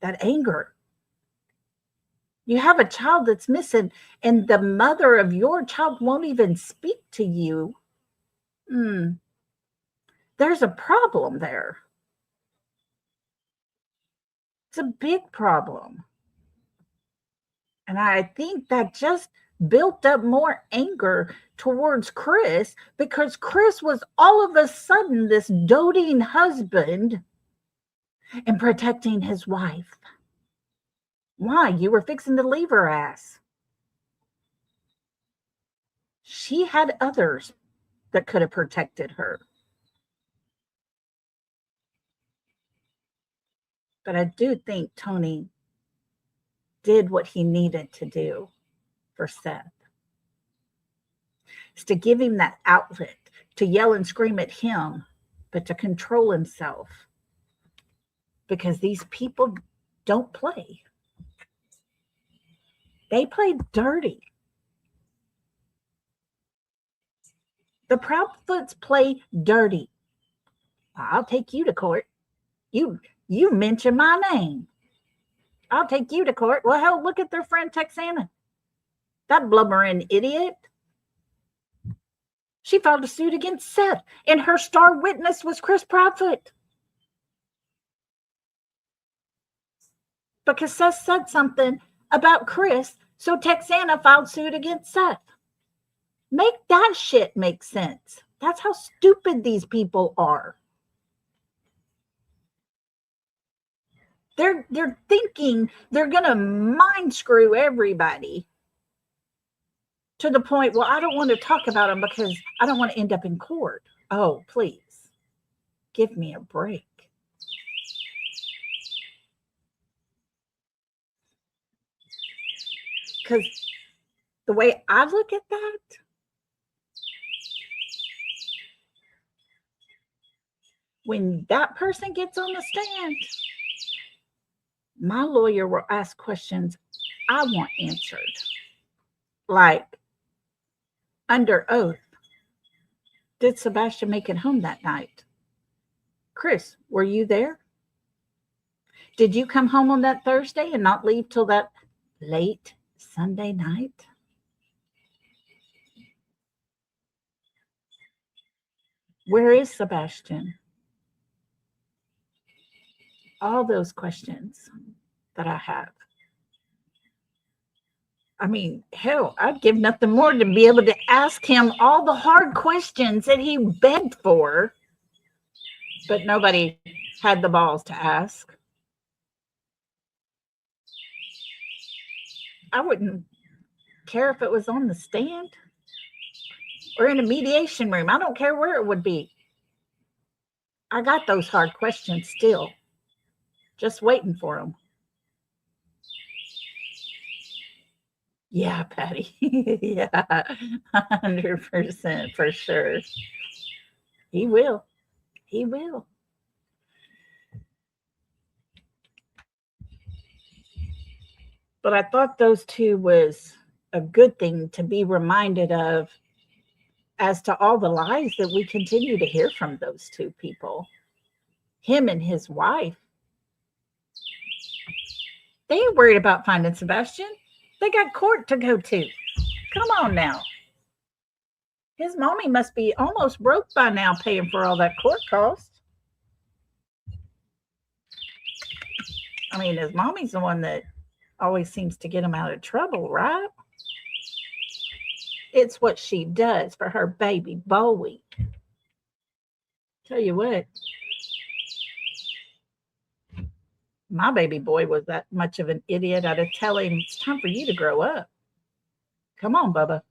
that anger. You have a child that's missing, and the mother of your child won't even speak to you. There's a problem there. It's a big problem. And I think that just built up more anger towards Chris, because Chris was all of a sudden this doting husband and protecting his wife. Why? You were fixing to leave her ass. She had others that could have protected her. But I do think Tony did what he needed to do for Seth. It's to give him that outlet, to yell and scream at him, but to control himself. Because these people don't play. They play dirty. The Proudfoots play dirty. I'll take you to court. You mention my name. I'll take you to court. Well, hell, look at their friend Texana. That blubbering idiot. She filed a suit against Seth, and her star witness was Chris Proudfoot. Because Seth said something about Chris, so Texana filed suit against Seth. Make that shit make sense. That's how stupid these people are. They're thinking they're going to mind screw everybody to the point, well, I don't want to talk about them because I don't want to end up in court. Oh, please. Give me a break. Because the way I look at that, when that person gets on the stand, my lawyer will ask questions I want answered. Like, under oath, did Sebastian make it home that night? Chris, were you there? Did you come home on that Thursday and not leave till that late Sunday night? Where is Sebastian? All those questions that I have. I mean, hell, I'd give nothing more to be able to ask him all the hard questions that he begged for, but nobody had the balls to ask. I wouldn't care if it was on the stand or in a mediation room. I don't care where it would be. I got those hard questions still. Just waiting for him. Yeah, Patty. Yeah, 100% for sure. He will. He will. But I thought those two was a good thing to be reminded of as to all the lies that we continue to hear from those two people. Him and his wife. They ain't worried about finding Sebastian. They got court to go to. Come on now. His mommy must be almost broke by now paying for all that court cost. I mean, his mommy's the one that always seems to get him out of trouble, right? It's what she does for her baby Bowie. Tell you what. my baby boy was that much of an idiot, I'd have tell him, it's time for you to grow up. Come on, Bubba.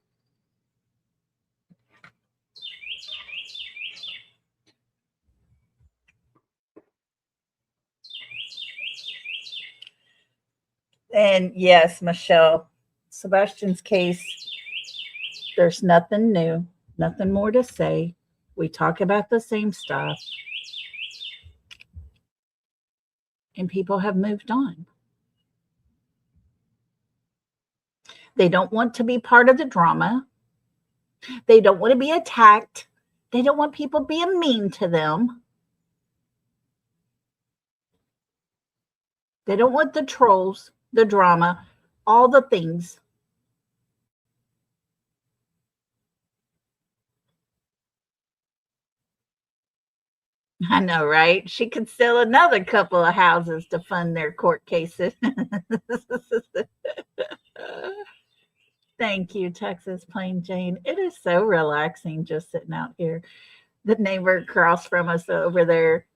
And yes, Michelle, Sebastian's case, there's nothing new, nothing more to say. We talk about the same stuff. And people have moved on. They don't want to be part of the drama. They don't want to be attacked. They don't want people being mean to them. They don't want the trolls, the drama, all the things. I know, right? She could sell another couple of houses to fund their court cases. Thank you, Texas Plain Jane. It is so relaxing just sitting out here. The neighbor across from us over there,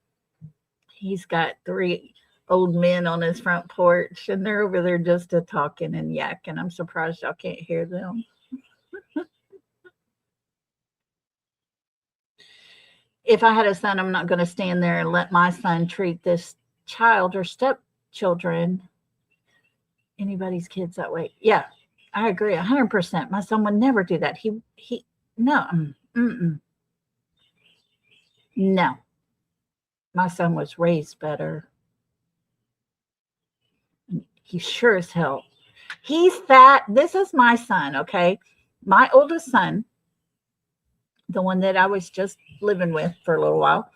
he's got 3 old men on his front porch, and they're over there just talking and yakking. I'm surprised y'all can't hear them. If I had a son, I'm not going to stand there and let my son treat this child or stepchildren, anybody's kids that way. Yeah, I agree 100%. My son would never do that. No. No. My son was raised better. He sure as hell. He's fat. This is my son, okay? My oldest son, the one that I was just living with for a little while.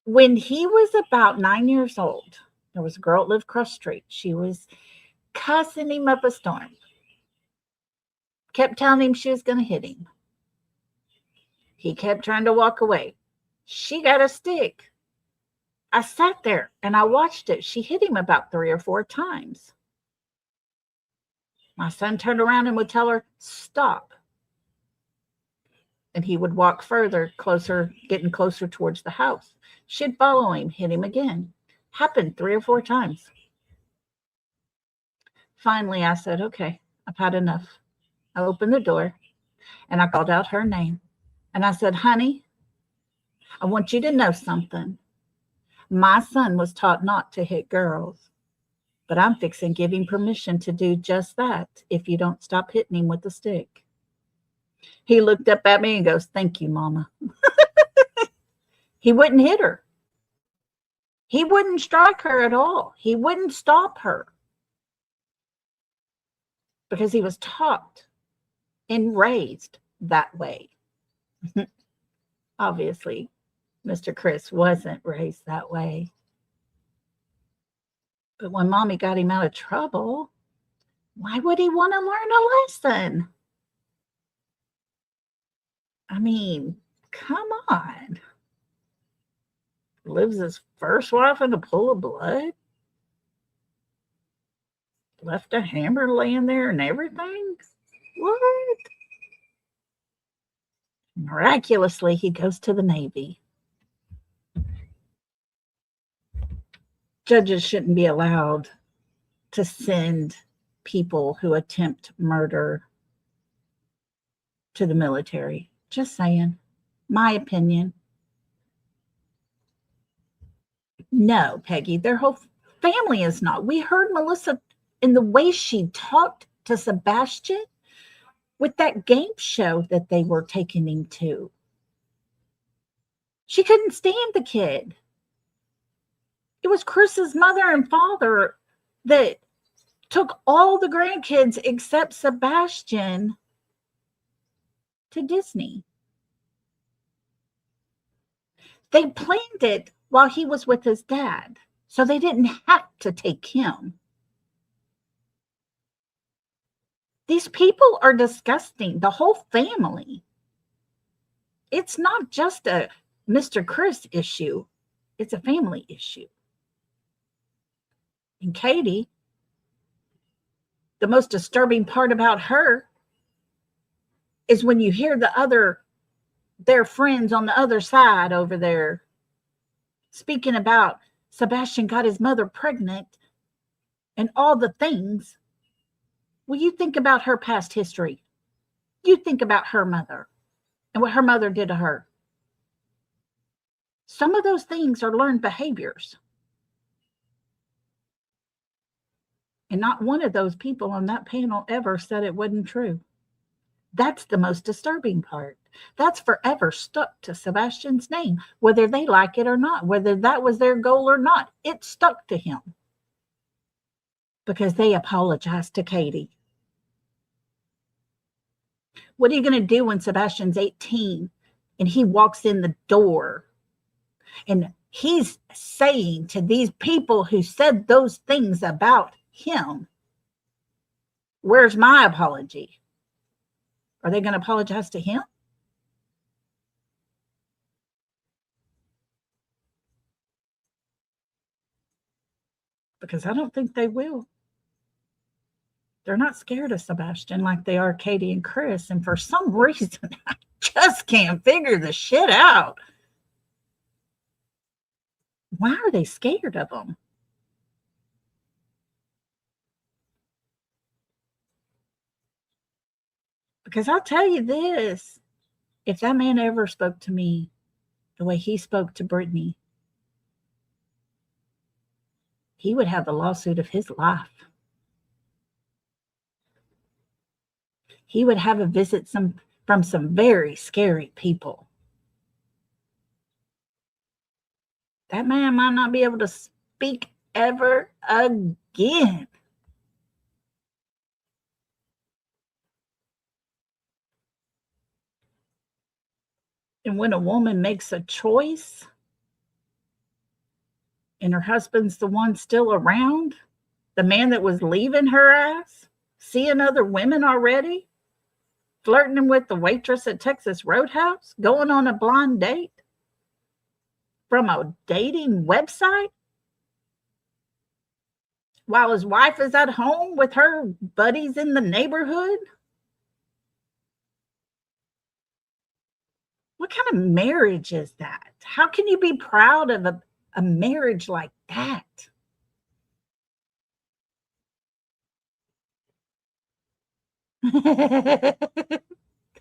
When he was about 9 years old, there was a girl that lived across the street. She was cussing him up a storm. Kept telling him she was going to hit him. He kept trying to walk away. She got a stick. I sat there and I watched it. She hit him about 3 or 4 times. My son turned around and would tell her, stop. And he would walk further, closer, getting closer towards the house. She'd follow him, hit him again. Happened 3 or 4 times. Finally, I said, okay, I've had enough. I opened the door and I called out her name. And I said, honey, I want you to know something. My son was taught not to hit girls, but I'm fixing to give him permission to do just that if you don't stop hitting him with the stick. He looked up at me and goes, thank you, Mama. He wouldn't hit her. He wouldn't strike her at all. He wouldn't stop her because he was taught and raised that way. Obviously, Mr. Chris wasn't raised that way. But when Mommy got him out of trouble, why would he want to learn a lesson? I mean, come on. Lives his first wife in a pool of blood? Left a hammer laying there and everything? What? Miraculously, he goes to the Navy. Judges shouldn't be allowed to send people who attempt murder to the military. Just saying. My opinion. No, Peggy, their whole family is not. We heard Melissa in the way she talked to Sebastian with that game show that they were taking him to. She couldn't stand the kid. It was Chris's mother and father that took all the grandkids except Sebastian to Disney. They planned it while he was with his dad, so they didn't have to take him. These people are disgusting, the whole family. It's not just a Mr. Chris issue, it's a family issue. And Katie, the most disturbing part about her is when you hear their friends on the other side over there speaking about Sebastian got his mother pregnant and all the things. Well, you think about her past history. You think about her mother and what her mother did to her. Some of those things are learned behaviors. And not one of those people on that panel ever said it wasn't true. That's the most disturbing part. That's forever stuck to Sebastian's name, whether they like it or not, whether that was their goal or not. It stuck to him because they apologized to Katie. What are you going to do when Sebastian's 18 and he walks in the door and he's saying to these people who said those things about him, where's my apology? Are they going to apologize to him? Because I don't think they will. They're not scared of Sebastian like they are Katie and Chris. And for some reason, I just can't figure the shit out. Why are they scared of him? Because I'll tell you this, if that man ever spoke to me the way he spoke to Brittany, he would have the lawsuit of his life. He would have a visit from some very scary people. That man might not be able to speak ever again. And when a woman makes a choice and her husband's the one still around, the man that was leaving her ass, seeing other women already, flirting with the waitress at Texas Roadhouse, going on a blind date from a dating website, while his wife is at home with her buddies in the neighborhood. What kind of marriage is that? How can you be proud of a marriage like that?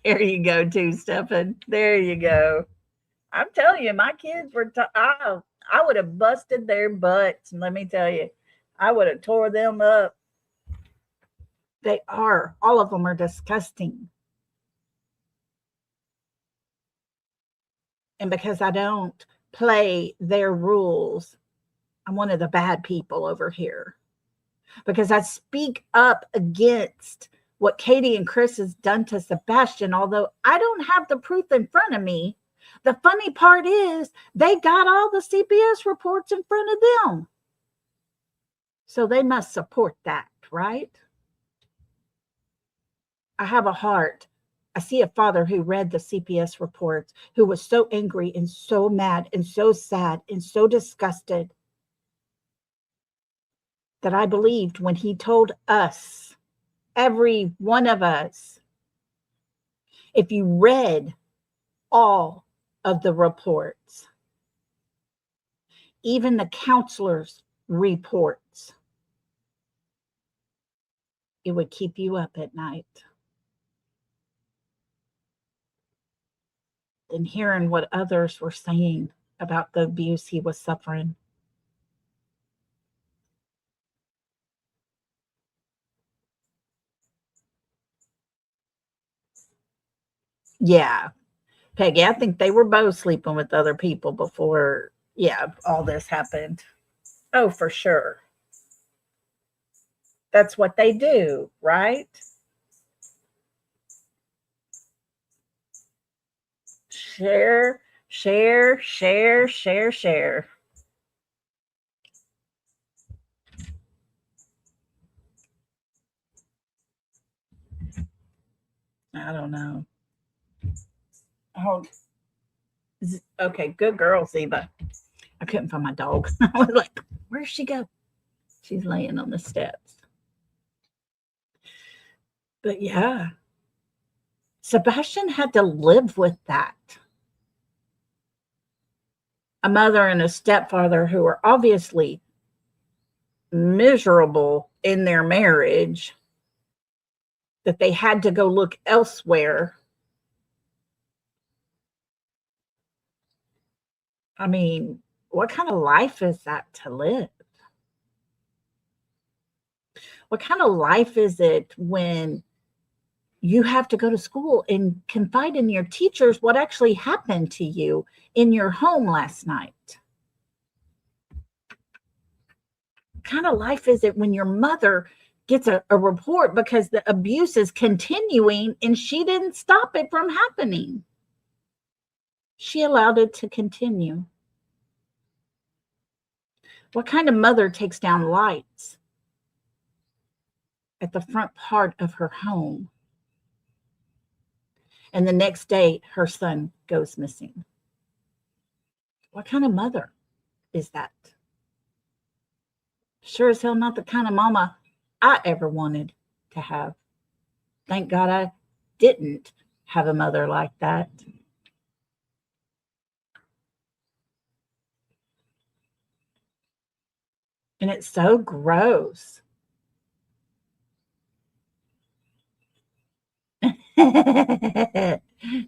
There you go, too, Stefan. There you go. I'm telling you, my kids were, I would have busted their butts. Let me tell you, I would have tore them up. They are. All of them are disgusting. And because I don't play their rules, I'm one of the bad people over here. Because I speak up against what Katie and Chris has done to Sebastian, although I don't have the proof in front of me. The funny part is they got all the CPS reports in front of them. So they must support that, right? I have a heart. I see a father who read the CPS reports, who was so angry and so mad and so sad and so disgusted that I believed when he told us, every one of us, if you read all of the reports, even the counselor's reports, it would keep you up at night. Than hearing what others were saying about the abuse he was suffering. Yeah, Peggy, I think they were both sleeping with other people before, all this happened. Oh, for sure. That's what they do, right? Share, share, share, share, share. I don't know. Oh, okay, good girl, Ziva. I couldn't find my dog. I was like, where'd she go? She's laying on the steps. But yeah, Sebastian had to live with that. a mother and a stepfather who are obviously miserable in their marriage, that they had to go look elsewhere. I mean, what kind of life is that to live? What kind of life is it when you have to go to school and confide in your teachers what actually happened to you in your home last night? What kind of life is it when your mother gets a report because the abuse is continuing and she didn't stop it from happening? She allowed it to continue. What kind of mother takes down lights at the front part of her home, and the next day her son goes missing? What kind of mother is that? Sure as hell not the kind of mama I ever wanted to have. Thank God I didn't have a mother like that. And it's so gross.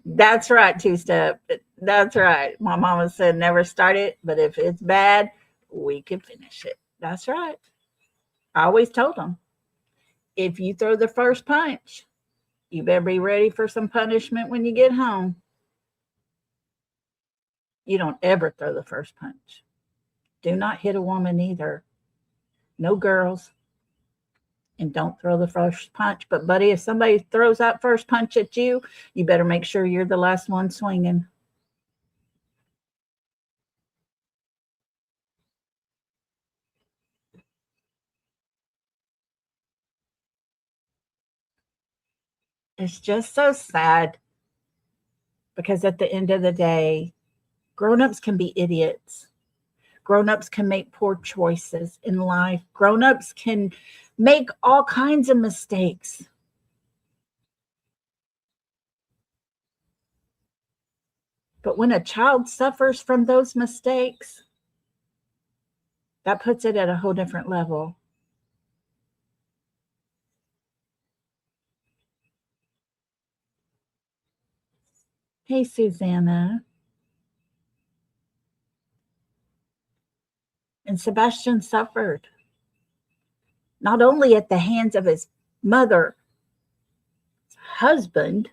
That's right, two-step. That's right. My mama said never start it, but if it's bad, we can finish it. That's right. I always told them, if you throw the first punch, you better be ready for some punishment when you get home. You don't ever throw the first punch. Do not hit a woman either. No girls. And don't throw the first punch. But buddy, if somebody throws that first punch at you, you better make sure you're the last one swinging. It's just so sad, because at the end of the day, grown-ups can be idiots. Grown-ups can make poor choices in life. Grown-ups can make all kinds of mistakes. But when a child suffers from those mistakes, that puts it at a whole different level. Hey, Susanna. And Sebastian suffered, not only at the hands of his mother, his husband,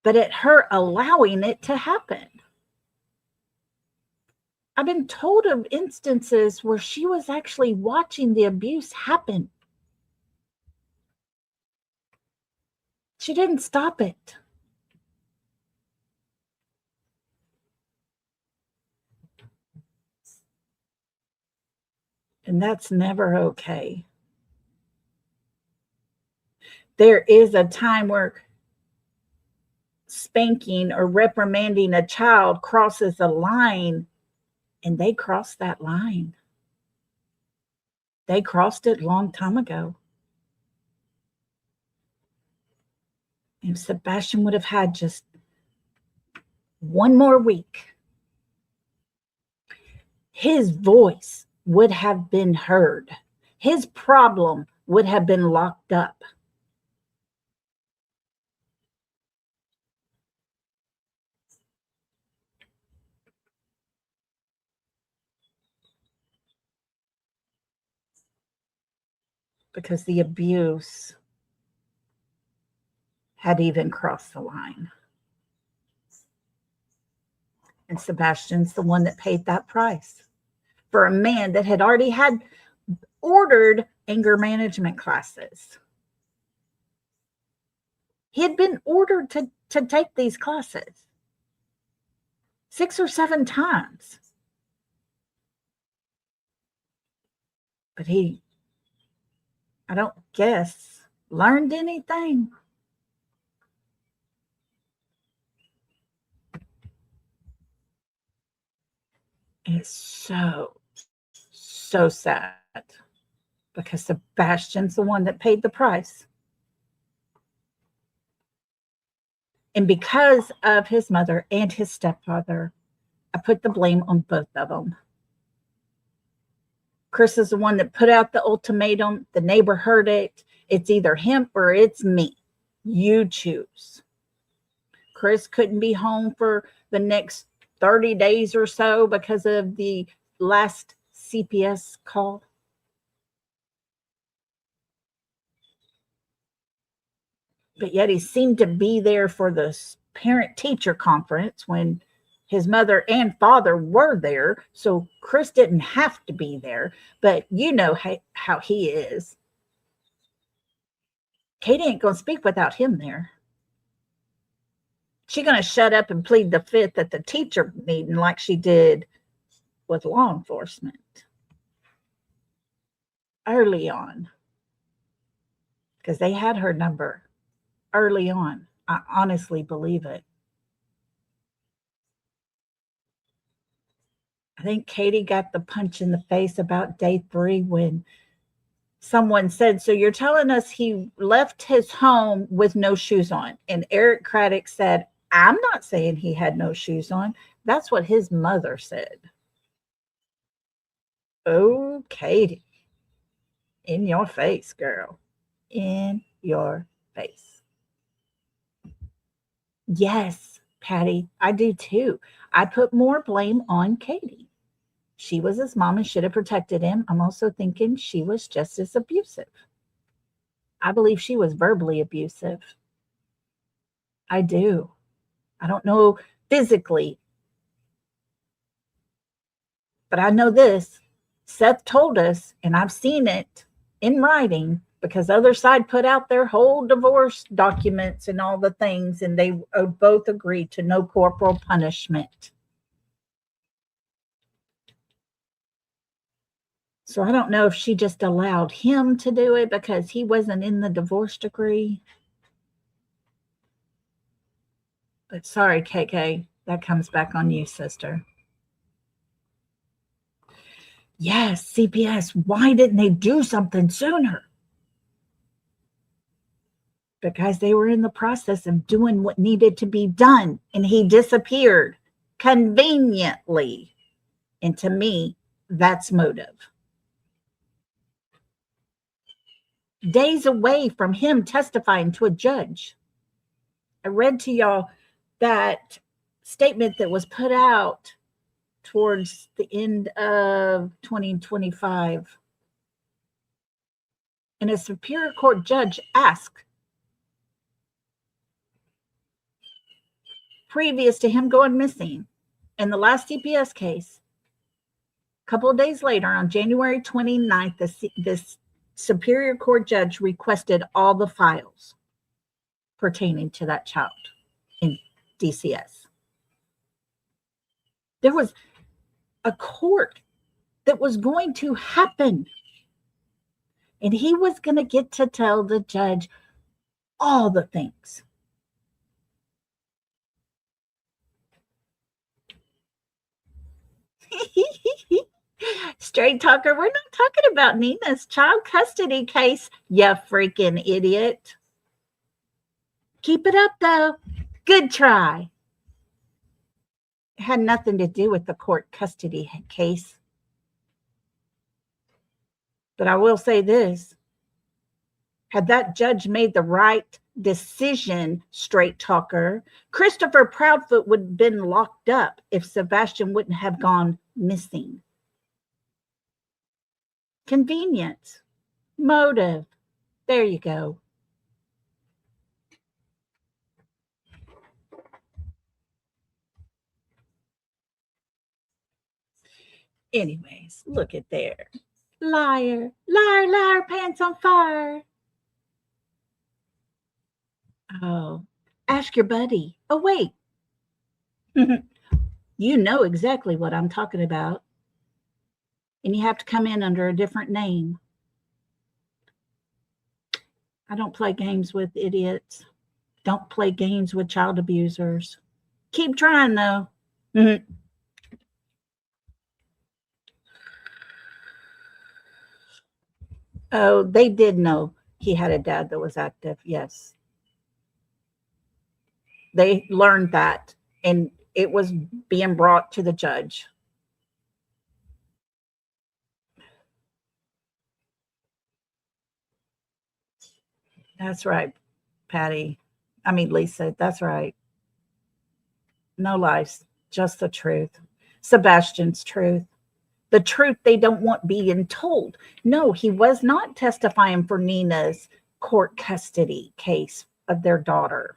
but at her allowing it to happen. I've been told of instances where she was actually watching the abuse happen. She didn't stop it. And that's never okay. There is a time where spanking or reprimanding a child crosses a line, and they crossed that line. They crossed it a long time ago. If Sebastian would have had just one more week, his voice would have been heard. His problem would have been locked up. Because the abuse had even crossed the line. And Sebastian's the one that paid that price for a man that had already had ordered anger management classes. He had been ordered to take these classes 6 or 7 times. But he, I don't guess, learned anything. It's so sad, because Sebastian's the one that paid the price. And because of his mother and his stepfather, I put the blame on both of them. Chris is the one that put out the ultimatum. The neighbor heard it. It's either him or it's me. You choose. Chris couldn't be home for the next 30 days or so because of the last CPS call. But yet he seemed to be there for the parent-teacher conference when his mother and father were there. So Chris didn't have to be there. But you know how he is. Katie ain't going to speak without him there. She's going to shut up and plead the fifth at the teacher meeting like she did with law enforcement early on. Because they had her number early on. I honestly believe it. I think Katie got the punch in the face about day 3 when someone said, so you're telling us he left his home with no shoes on? And Eric Craddock said, I'm not saying he had no shoes on. That's what his mother said. Oh, Katie. In your face, girl. In your face. Yes, Patty, I do too. I put more blame on Katie. She was his mom and should have protected him. I'm also thinking she was just as abusive. I believe she was verbally abusive. I do. I don't know physically. But I know this. Seth told us, and I've seen it in writing, because the other side put out their whole divorce documents and all the things, and they both agreed to no corporal punishment. So I don't know if she just allowed him to do it because he wasn't in the divorce decree. But sorry, KK, that comes back on you, sister. Yes, CPS, why didn't they do something sooner? Because they were in the process of doing what needed to be done, and he disappeared conveniently. And to me, that's motive. Days away from him testifying to a judge. I read to y'all that statement that was put out towards the end of 2025. And a Superior Court judge asked, previous to him going missing in the last CPS case, a couple of days later, on January 29th, this Superior Court judge requested all the files pertaining to that child in DCS. There was a court that was going to happen, and he was going to get to tell the judge all the things. Straight talker, we're not talking about Nina's child custody case, you freaking idiot. Keep it up, though. Good try. It had nothing to do with the court custody case. But I will say this. Had that judge made the right decision, straight talker, Christopher Proudfoot would have been locked up if Sebastian wouldn't have gone missing. Convenience, motive. There you go. Anyways, look at there. Liar, liar, liar, pants on fire. Oh, ask your buddy. Oh, wait. You know exactly what I'm talking about. And you have to come in under a different name. I don't play games with idiots. Don't play games with child abusers. Keep trying, though. Oh, they did know he had a dad that was active. Yes. They learned that, and it was being brought to the judge. That's right, Patty. I mean, Lisa, that's right. No lies, just the truth. Sebastian's truth. The truth they don't want being told. No, he was not testifying for Nina's court custody case of their daughter.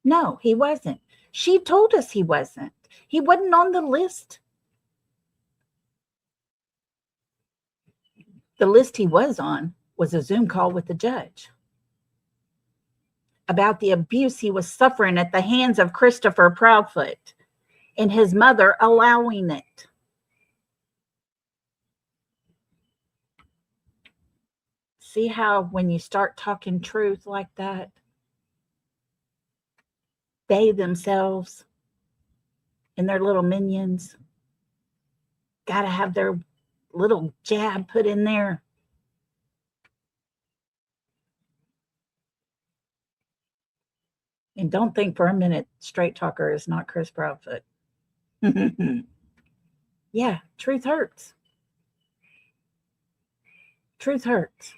No, he wasn't. She told us he wasn't. He wasn't on the list. The list he was on was a Zoom call with the judge about the abuse he was suffering at the hands of Christopher Proudfoot and his mother allowing it. See how when you start talking truth like that, they themselves and their little minions got to have their little jab put in there. And don't think for a minute Straight Talker is not Chris Proudfoot. Yeah, truth hurts. Truth hurts.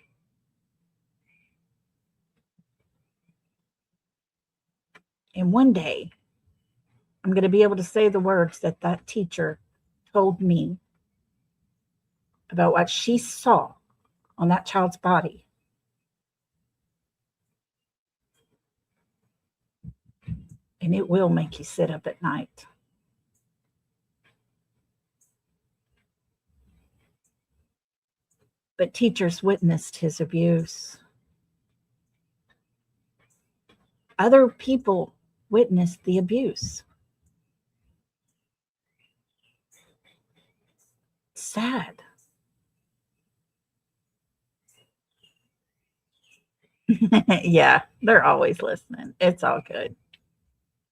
And one day, I'm going to be able to say the words that that teacher told me about what she saw on that child's body. And it will make you sit up at night. But teachers witnessed his abuse. Other people witnessed the abuse. Sad. Yeah, they're always listening. It's all good.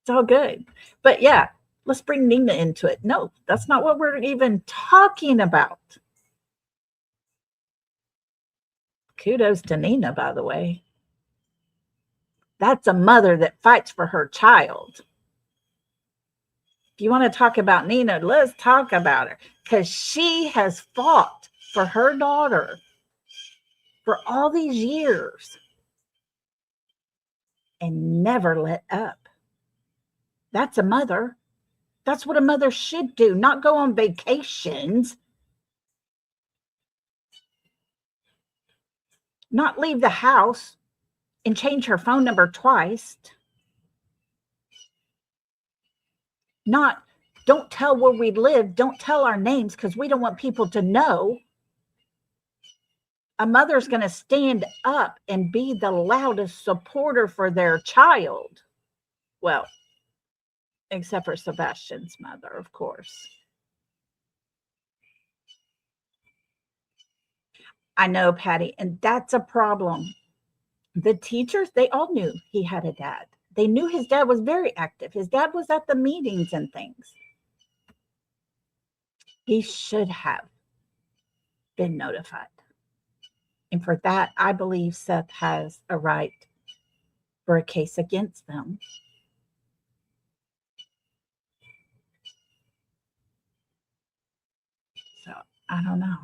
It's all good. But yeah, let's bring Nina into it. No, that's not what we're even talking about. Kudos to Nina, by the way. That's a mother that fights for her child. If you want to talk about Nina, let's talk about her, because she has fought for her daughter for all these years and never let up. That's a mother. That's what a mother should do, not go on vacations, not leave the house and change her phone number twice. Not, don't tell where we live, don't tell our names because we don't want people to know. A mother's going to stand up and be the loudest supporter for their child. Well, except for Sebastian's mother, of course. I know, Patty, and that's a problem. The teachers, they all knew he had a dad. They knew his dad was very active. His dad was at the meetings and things. He should have been notified. And for that, I believe Seth has a right for a case against them. So, I don't know.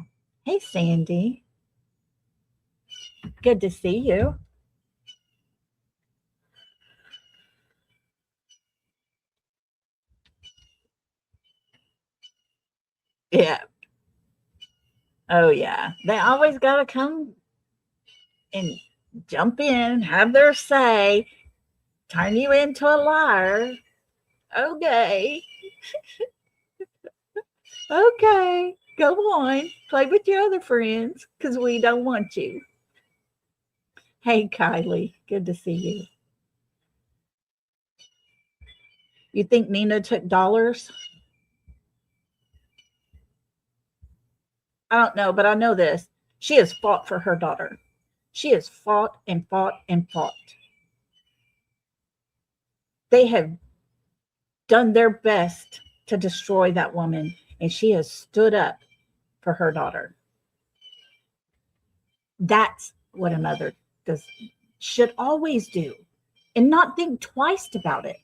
Hey, Sandy. Good to see you. Yeah. Oh, yeah. They always got to come and jump in, have their say, turn you into a liar. Okay. Okay. Go on. Play with your other friends because we don't want you. Hey, Kylie. Good to see you. You think Nina took dollars? I don't know, but I know this. She has fought for her daughter. She has fought and fought and fought. They have done their best to destroy that woman, and she has stood up for her daughter. That's what a mother should always do. and not think twice about it.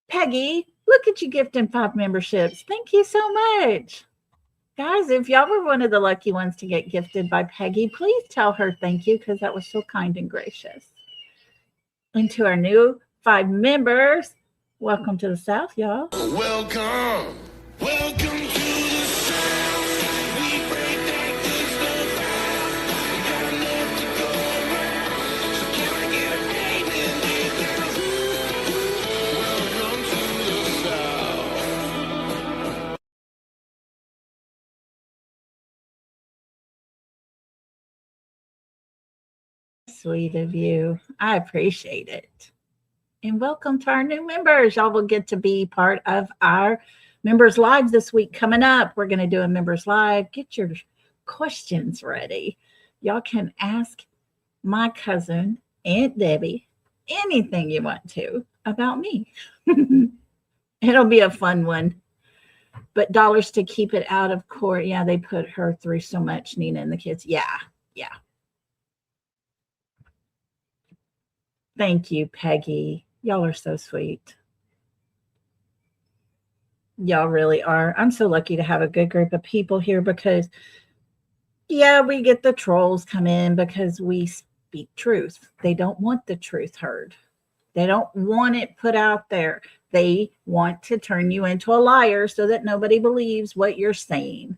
Peggy, look at you gifting 5 memberships. Thank you so much. Guys, if y'all were one of the lucky ones to get gifted by Peggy, please tell her thank you because that was so kind and gracious. And to our new 5 members, welcome to the South, y'all. Welcome, welcome to the South. We break that good stuff down. We got enough to go around. So can I get a baby and get down? Welcome to the South. Sweet of you. I appreciate it. And welcome to our new members. Y'all will get to be part of our members live this week coming up. We're going to do a members live. Get your questions ready. Y'all can ask my cousin, Aunt Debbie, anything you want to about me. It'll be a fun one. But dollars to keep it out of court. Yeah, they put her through so much, Nina and the kids. Yeah. Thank you, Peggy. Y'all are so sweet. Y'all really are. I'm so lucky to have a good group of people here because, yeah, we get the trolls come in because we speak truth. They don't want the truth heard. They don't want it put out there. They want to turn you into a liar so that nobody believes what you're saying.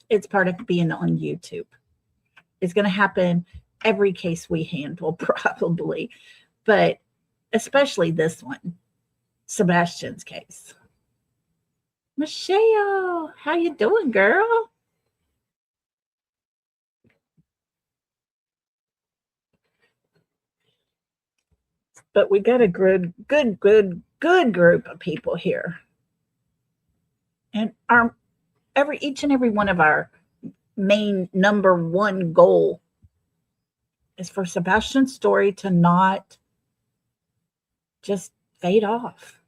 It's part of being on YouTube. It's going to happen every case we handle, probably, but especially this one, Sebastian's case. Michelle, how you doing, girl? But we got a good group of people here, and each and every one of our main number one goal is for Sebastian's story to not just fade off.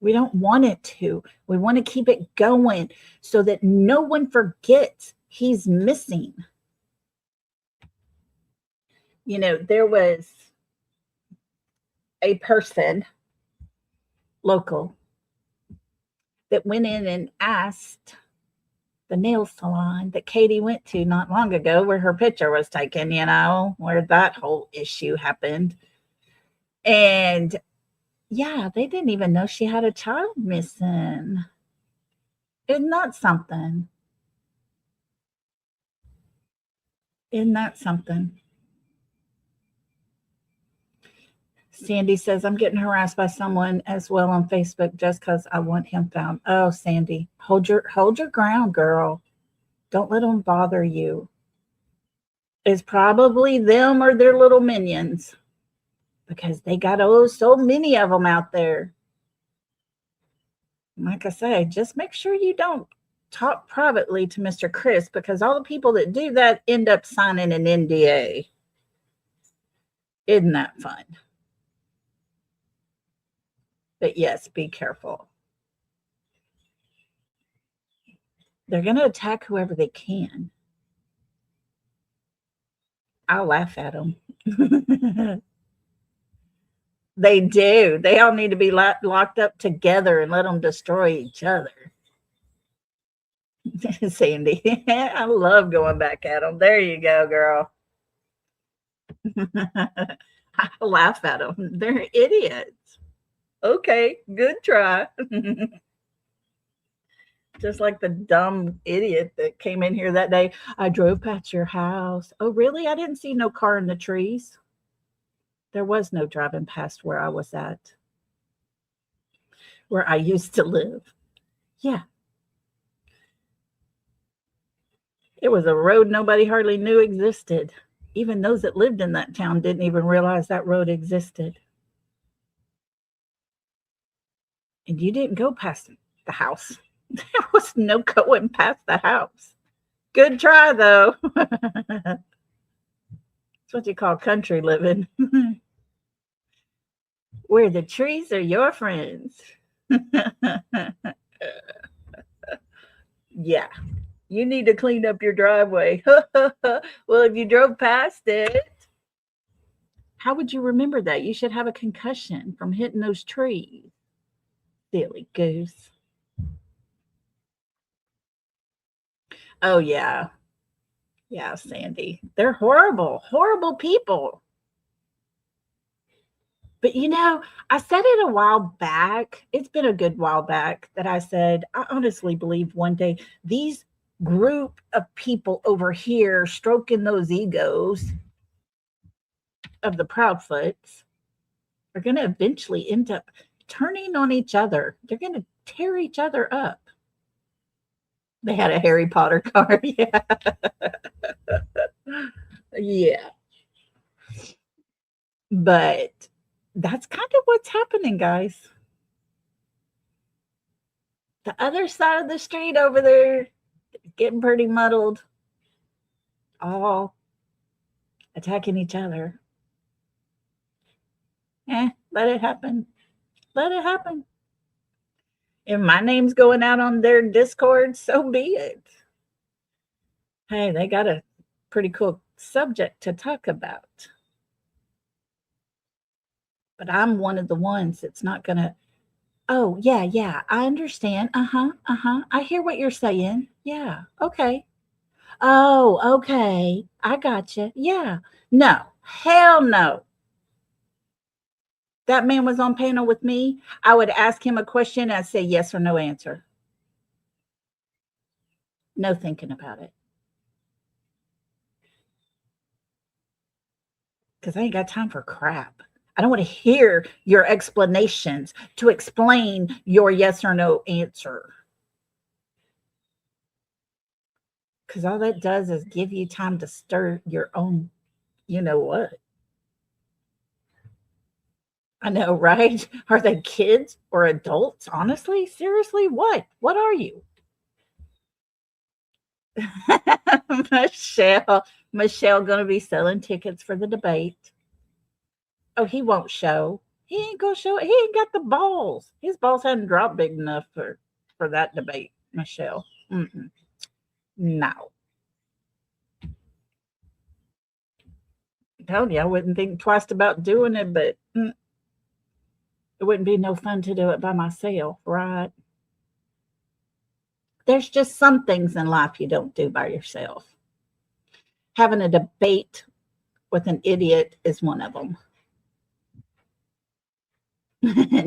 We don't want it to. We want to keep it going so that no one forgets he's missing. You know, there was a person, local, that went in and asked the nail salon that Katie went to not long ago, where her picture was taken, you know, where that whole issue happened. And yeah, they didn't even know she had a child missing. Isn't that something? Isn't that something? Sandy says, I'm getting harassed by someone as well on Facebook just because I want him found. Oh, Sandy, hold your ground, girl. Don't let them bother you. It's probably them or their little minions because they got so many of them out there. Like I say, just make sure you don't talk privately to Mr. Chris because all the people that do that end up signing an NDA. Isn't that fun? But yes, be careful. They're going to attack whoever they can. I'll laugh at them. They do. They all need to be locked up together and let them destroy each other. Sandy, I love going back at them. There you go, girl. I laugh at them. They're idiots. Okay, good try. Just like the dumb idiot that came in here that day. I drove past your house. Oh, really? I didn't see no car in the trees. There was no driving past where I was at, where I used to live. Yeah. It was a road nobody hardly knew existed. Even those that lived in that town didn't even realize that road existed. And you didn't go past the house. There was no going past the house. Good try, though. That's what you call country living. Where the trees are your friends. Yeah. You need to clean up your driveway. Well, if you drove past it, how would you remember that? You should have a concussion from hitting those trees. Silly goose. Oh, yeah. Yeah, Sandy. They're horrible, horrible people. But I said it a while back. It's been a good while back that I said, I honestly believe one day these group of people over here stroking those egos of the Proudfoots are going to eventually end up turning on each other. They're going to tear each other up. They had a Harry Potter card. Yeah. Yeah. But that's kind of what's happening, guys. The other side of the street over there, getting pretty muddled, all attacking each other. Let it happen. Let it happen. If my name's going out on their Discord, so be it. Hey, they got a pretty cool subject to talk about. But I'm one of the ones that's not going to, oh, yeah, I understand. I hear what you're saying. Yeah, okay. Oh, okay. I gotcha. Yeah. No, hell no. That man was on panel with me. I would ask him a question and I'd say yes or no answer. No thinking about it. Because I ain't got time for crap. I don't want to hear your explanations to explain your yes or no answer. Because all that does is give you time to stir your own, you know what? I know, right? Are they kids or adults? Honestly, seriously, what? What are you? Michelle gonna be selling tickets for the debate. Oh, he won't show. He ain't gonna show it. He ain't got the balls. His balls hadn't dropped big enough for that debate, Michelle. No. I told you I wouldn't think twice about doing it, but it wouldn't be no fun to do it by myself, right? There's just some things in life you don't do by yourself. Having a debate with an idiot is one of them.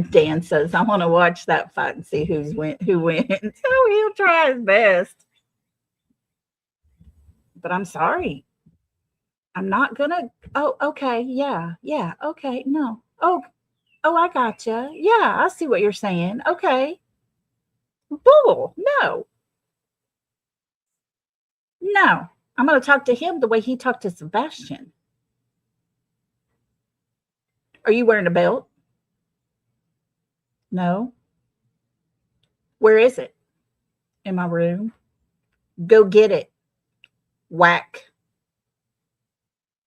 Dan says, I want to watch that fight and see who wins. Oh, he'll try his best. But I'm sorry. I'm not gonna. Oh, okay. Yeah. Okay. No. Oh, I gotcha. Yeah, I see what you're saying. Okay. Bull. No. I'm going to talk to him the way he talked to Sebastian. Are you wearing a belt? No. Where is it? In my room. Go get it. Whack.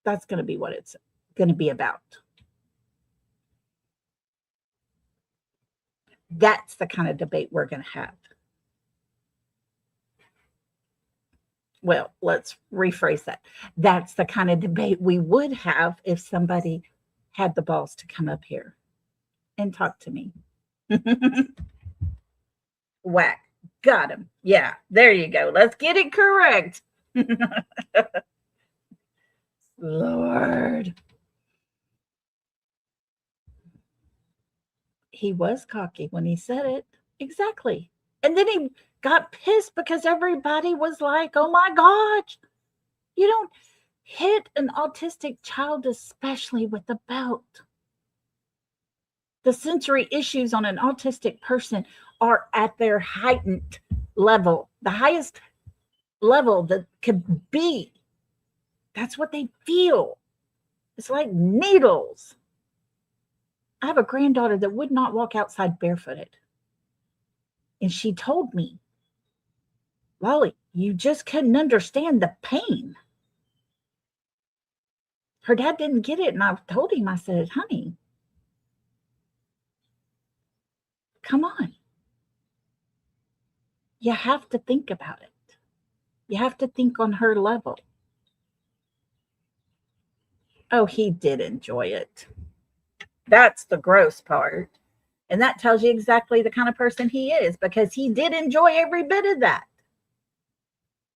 That's going to be what it's going to be about. That's the kind of debate we're going to have. Well, let's rephrase that. That's the kind of debate we would have if somebody had the balls to come up here and talk to me. Whack. Got him. Yeah, there you go. Let's get it correct. Lord. He was cocky when he said it. Exactly. And then he got pissed because everybody was like, oh my gosh, you don't hit an autistic child, especially with a belt. The sensory issues on an autistic person are at their heightened level, the highest level that could be. That's what they feel. It's like needles. I have a granddaughter that would not walk outside barefooted. And she told me, Lolly, you just couldn't understand the pain. Her dad didn't get it. And I told him, I said, honey, come on. You have to think about it. You have to think on her level. Oh, he did enjoy it. That's the gross part. And that tells you exactly the kind of person he is, because he did enjoy every bit of that.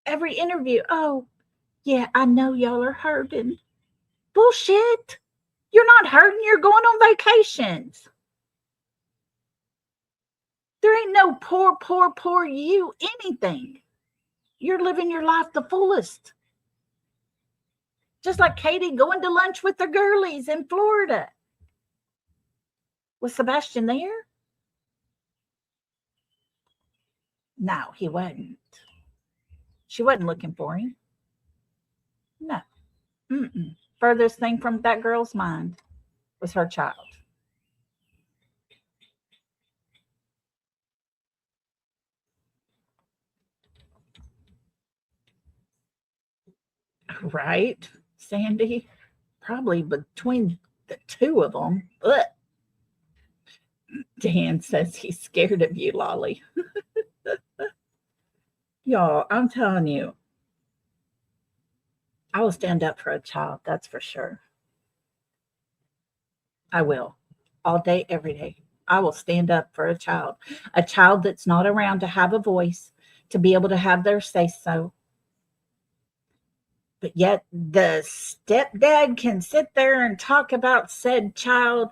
Every interview. Oh, yeah, I know y'all are hurting. Bullshit. You're not hurting. You're going on vacations. There ain't no poor you anything. You're living your life the fullest. Just like Katie going to lunch with the girlies in Florida. Was Sebastian there? No, he wasn't. She wasn't looking for him. No. Mm-mm. Furthest thing from that girl's mind was her child. Right, Sandy? Probably between the two of them. But Dan says he's scared of you, Lolly. Y'all, I'm telling you, I will stand up for a child, that's for sure. I will. All day, every day. I will stand up for a child that's not around to have a voice, to be able to have their say so. But yet the stepdad can sit there and talk about said child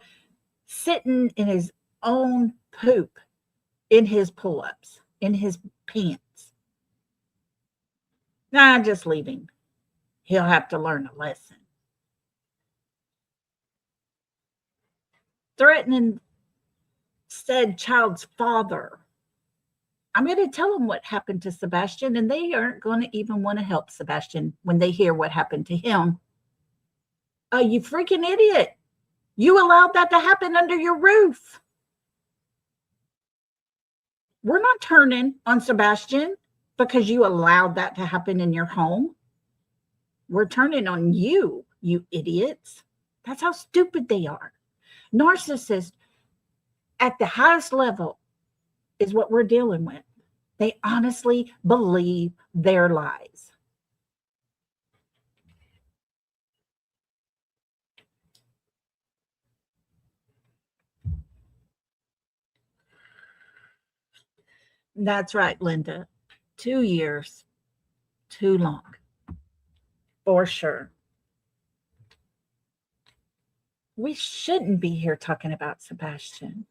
sitting in his own poop, in his pull-ups, in his pants. Nah, just leave him. He'll have to learn a lesson. Threatening said child's father. I'm going to tell them what happened to Sebastian, and they aren't going to even want to help Sebastian when they hear what happened to him. Oh, you freaking idiot. You allowed that to happen under your roof. We're not turning on Sebastian because you allowed that to happen in your home. We're turning on you, you idiots. That's how stupid they are. Narcissists at the highest level is what we're dealing with. They honestly believe their lies. That's right, Linda. 2 years, too long. For sure. We shouldn't be here talking about Sebastian.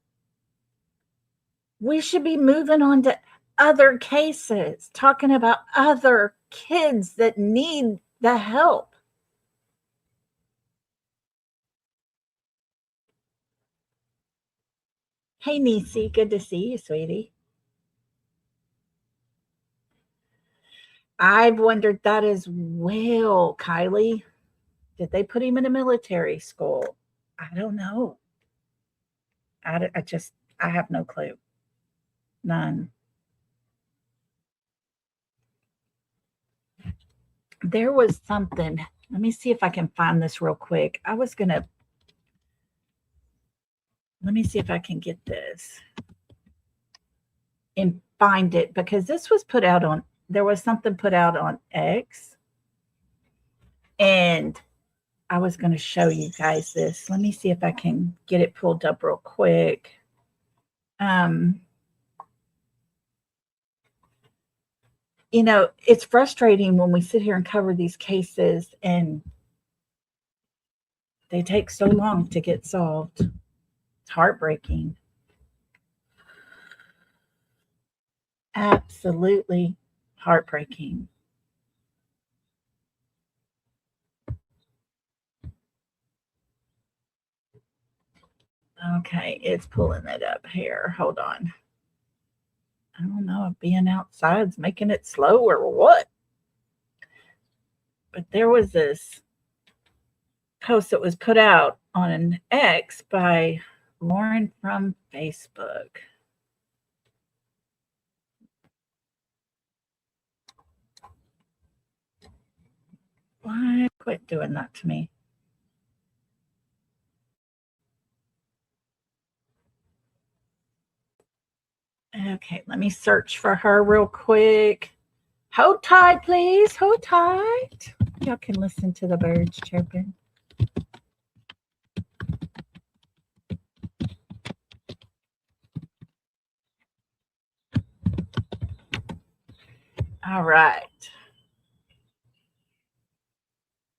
We should be moving on to other cases, talking about other kids that need the help. Hey, Nisi, good to see you, sweetie. I've wondered that as well, Kylie. Did they put him in a military school? I don't know. I have no clue. None. There was something. Let me see if I can find this real quick. Let me see if I can get this and find it, because this was put out on, there was something put out on X, and I was going to show you guys this. Let me see if I can get it pulled up real quick. You know, it's frustrating when we sit here and cover these cases and they take so long to get solved. It's heartbreaking. Absolutely heartbreaking. Okay, it's pulling it up here. Hold on. I don't know if being outside's making it slow or what. But there was this post that was put out on an X by Lauren from Facebook. Why quit doing that to me? Okay, let me search for her real quick. Hold tight, please. Hold tight. Y'all can listen to the birds chirping. All right.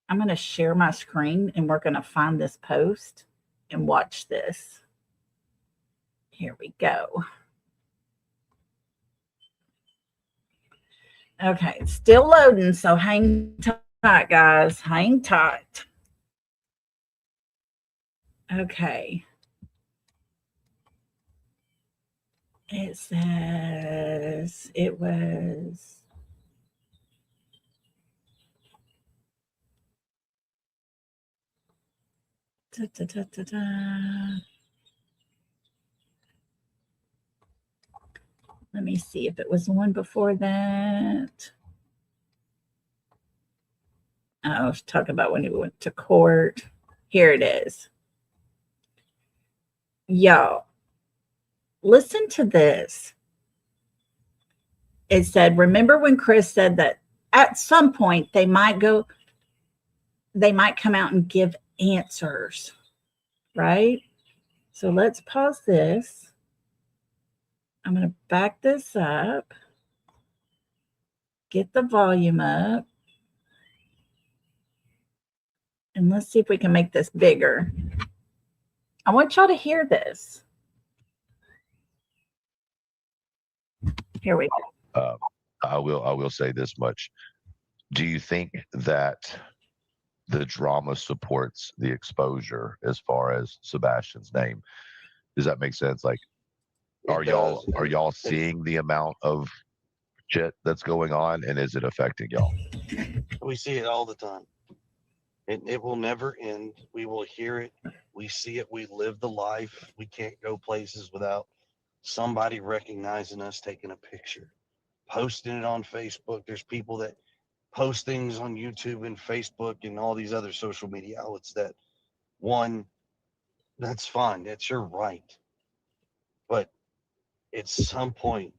I'm going to share my screen and we're going to find this post and watch this. Here we go. Okay, it's still loading, so hang tight, guys. Hang tight. Okay. It says it was da, da, da, da, da. Let me see if it was the one before that. I was talking about when he went to court. Here it is. Y'all, listen to this. It said, remember when Chris said that at some point they might come out and give answers, right? So let's pause this. I'm going to back this up, get the volume up, and let's see if we can make this bigger. I want y'all to hear this. Here we go. I will say this much. Do you think that the drama supports the exposure as far as Sebastian's name? Does that make sense? Like, are y'all seeing the amount of shit that's going on, and is it affecting y'all? We see it all the time. It will never end. We will hear it. We see it. We live the life. We can't go places without somebody recognizing us, taking a picture, posting it on Facebook. There's people that post things on YouTube and Facebook and all these other social media outlets that, one, that's fine. That's your right. But at some point,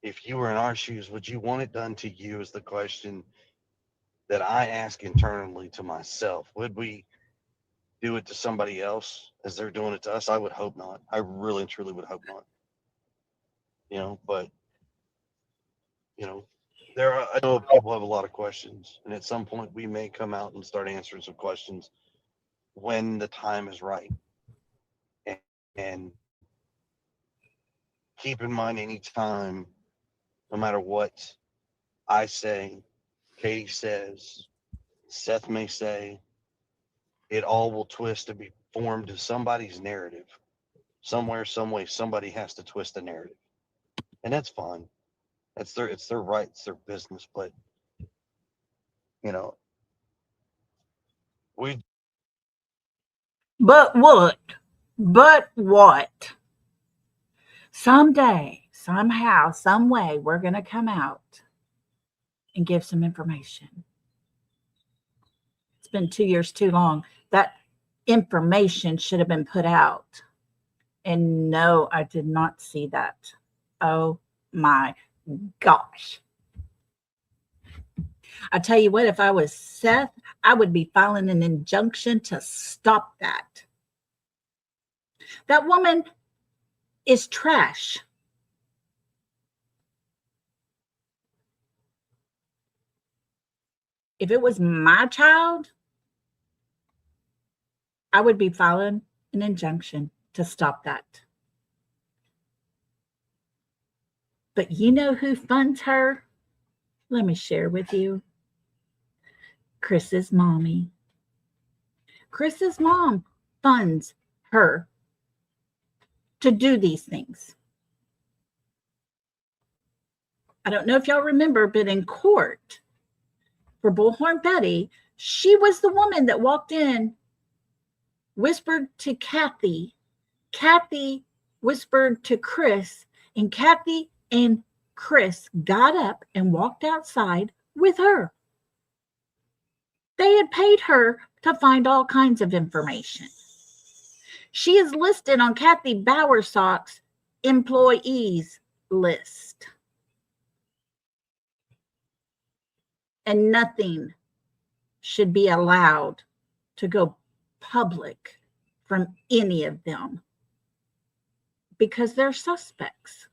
if you were in our shoes, would you want it done to you is the question that I ask internally to myself. Would we do it to somebody else as they're doing it to us? I would hope not. I really and truly would hope not. But I know people have a lot of questions, and at some point we may come out and start answering some questions when the time is right. And keep in mind, anytime, no matter what I say, Katie says, Seth may say, it all will twist to be formed to somebody's narrative. Somewhere, some way, somebody has to twist the narrative. And that's fine. It's their right, it's their business. But But what? But what? Someday, somehow, some way, we're going to come out and give some information. It's been 2 years too long. That information should have been put out. And no, I did not see that. Oh my gosh. I tell you what, if I was Seth, I would be filing an injunction to stop that. That woman is trash. If it was my child, I would be filing an injunction to stop that. But you know who funds her? Let me share with you. Chris's mommy. Chris's mom funds her to do these things. I don't know if y'all remember, but in court for Bullhorn Betty, she was the woman that walked in, whispered to Kathy. Kathy whispered to Chris, and Kathy and Chris got up and walked outside with her. They had paid her to find all kinds of information. She is listed on Kathy Bowersock's employees list. And nothing should be allowed to go public from any of them because they're suspects,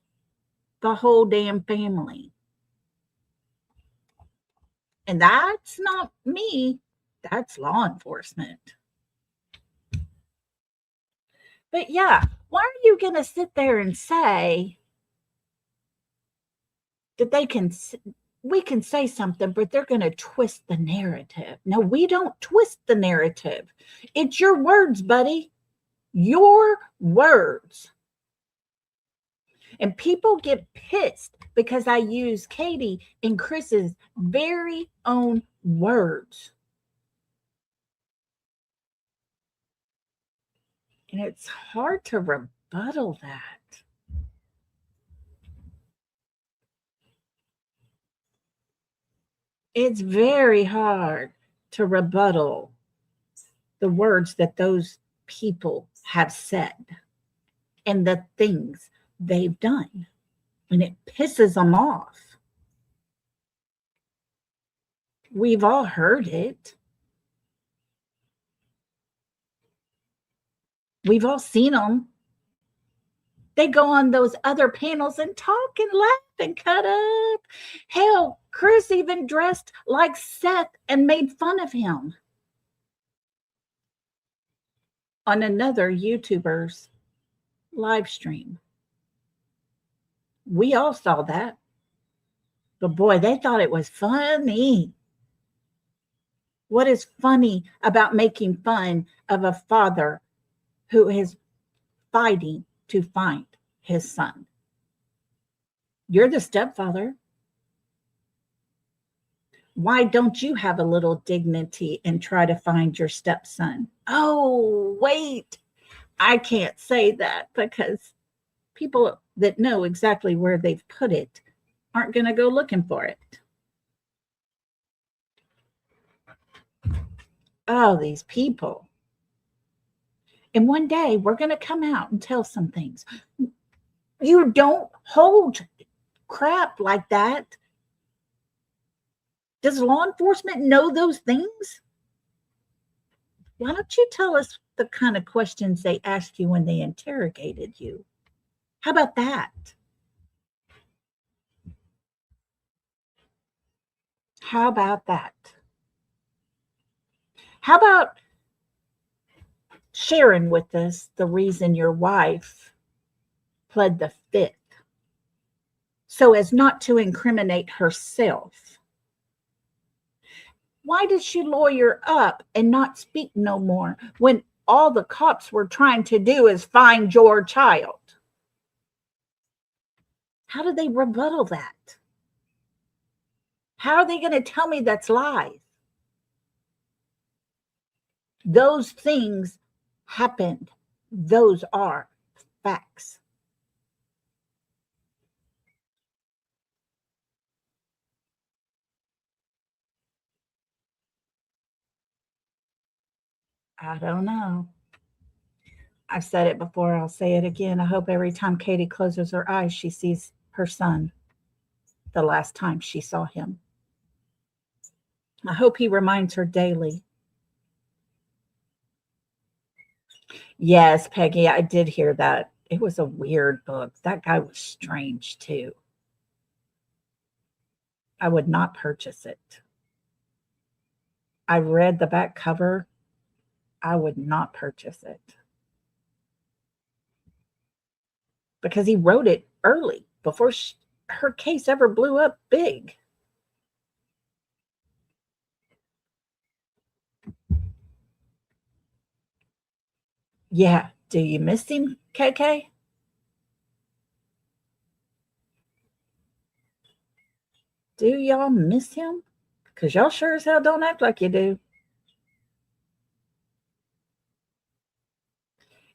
the whole damn family. And that's not me, that's law enforcement. But yeah, why are you going to sit there and say that we can say something, but they're going to twist the narrative? No, we don't twist the narrative. It's your words, buddy. Your words. And people get pissed because I use Katie and Chris's very own words. And it's hard to rebuttal that. It's very hard to rebuttal the words that those people have said and the things they've done. And it pisses them off. We've all heard it. We've all seen them. They go on those other panels and talk and laugh and cut up. Hell, Chris even dressed like Seth and made fun of him on another YouTuber's live stream. We all saw that. But boy, they thought it was funny. What is funny about making fun of a father who is fighting to find his son? You're the stepfather. Why don't you have a little dignity and try to find your stepson? Oh, wait, I can't say that because people that know exactly where they've put it aren't going to go looking for it. Oh, these people. And one day we're going to come out and tell some things. You don't hold crap like that. Does law enforcement know those things? Why don't you tell us the kind of questions they asked you when they interrogated you? How about that? How about that? How about sharing with us the reason your wife pled the fifth so as not to incriminate herself? Why did she lawyer up and not speak no more when all the cops were trying to do is find your child? How do they rebuttal that? How are they going to tell me that's lies? Those things happened. Those are facts. I don't know. I've said it before. I'll say it again. I hope every time Katie closes her eyes, she sees her son the last time she saw him. I hope he reminds her daily. Yes, Peggy, I did hear that. It was a weird book. That guy was strange too. I would not purchase it. I read the back cover. I would not purchase it. Because he wrote it early, before her case ever blew up big. Yeah, do you miss him, KK? Do y'all miss him? Because y'all sure as hell don't act like you do.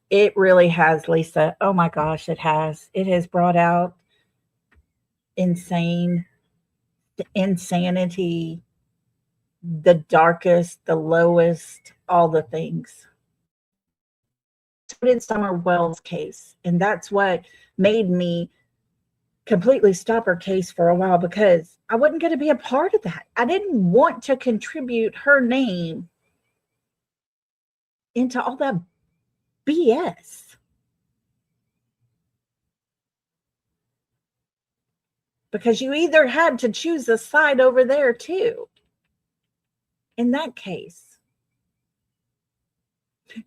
It really has, Lisa. Oh my gosh, it has. It has brought out insanity, the darkest, the lowest, all the things. So did Summer Wells' case. And that's what made me completely stop her case for a while because I wasn't going to be a part of that. I didn't want to contribute her name into all that BS. Because you either had to choose a side over there too. In that case,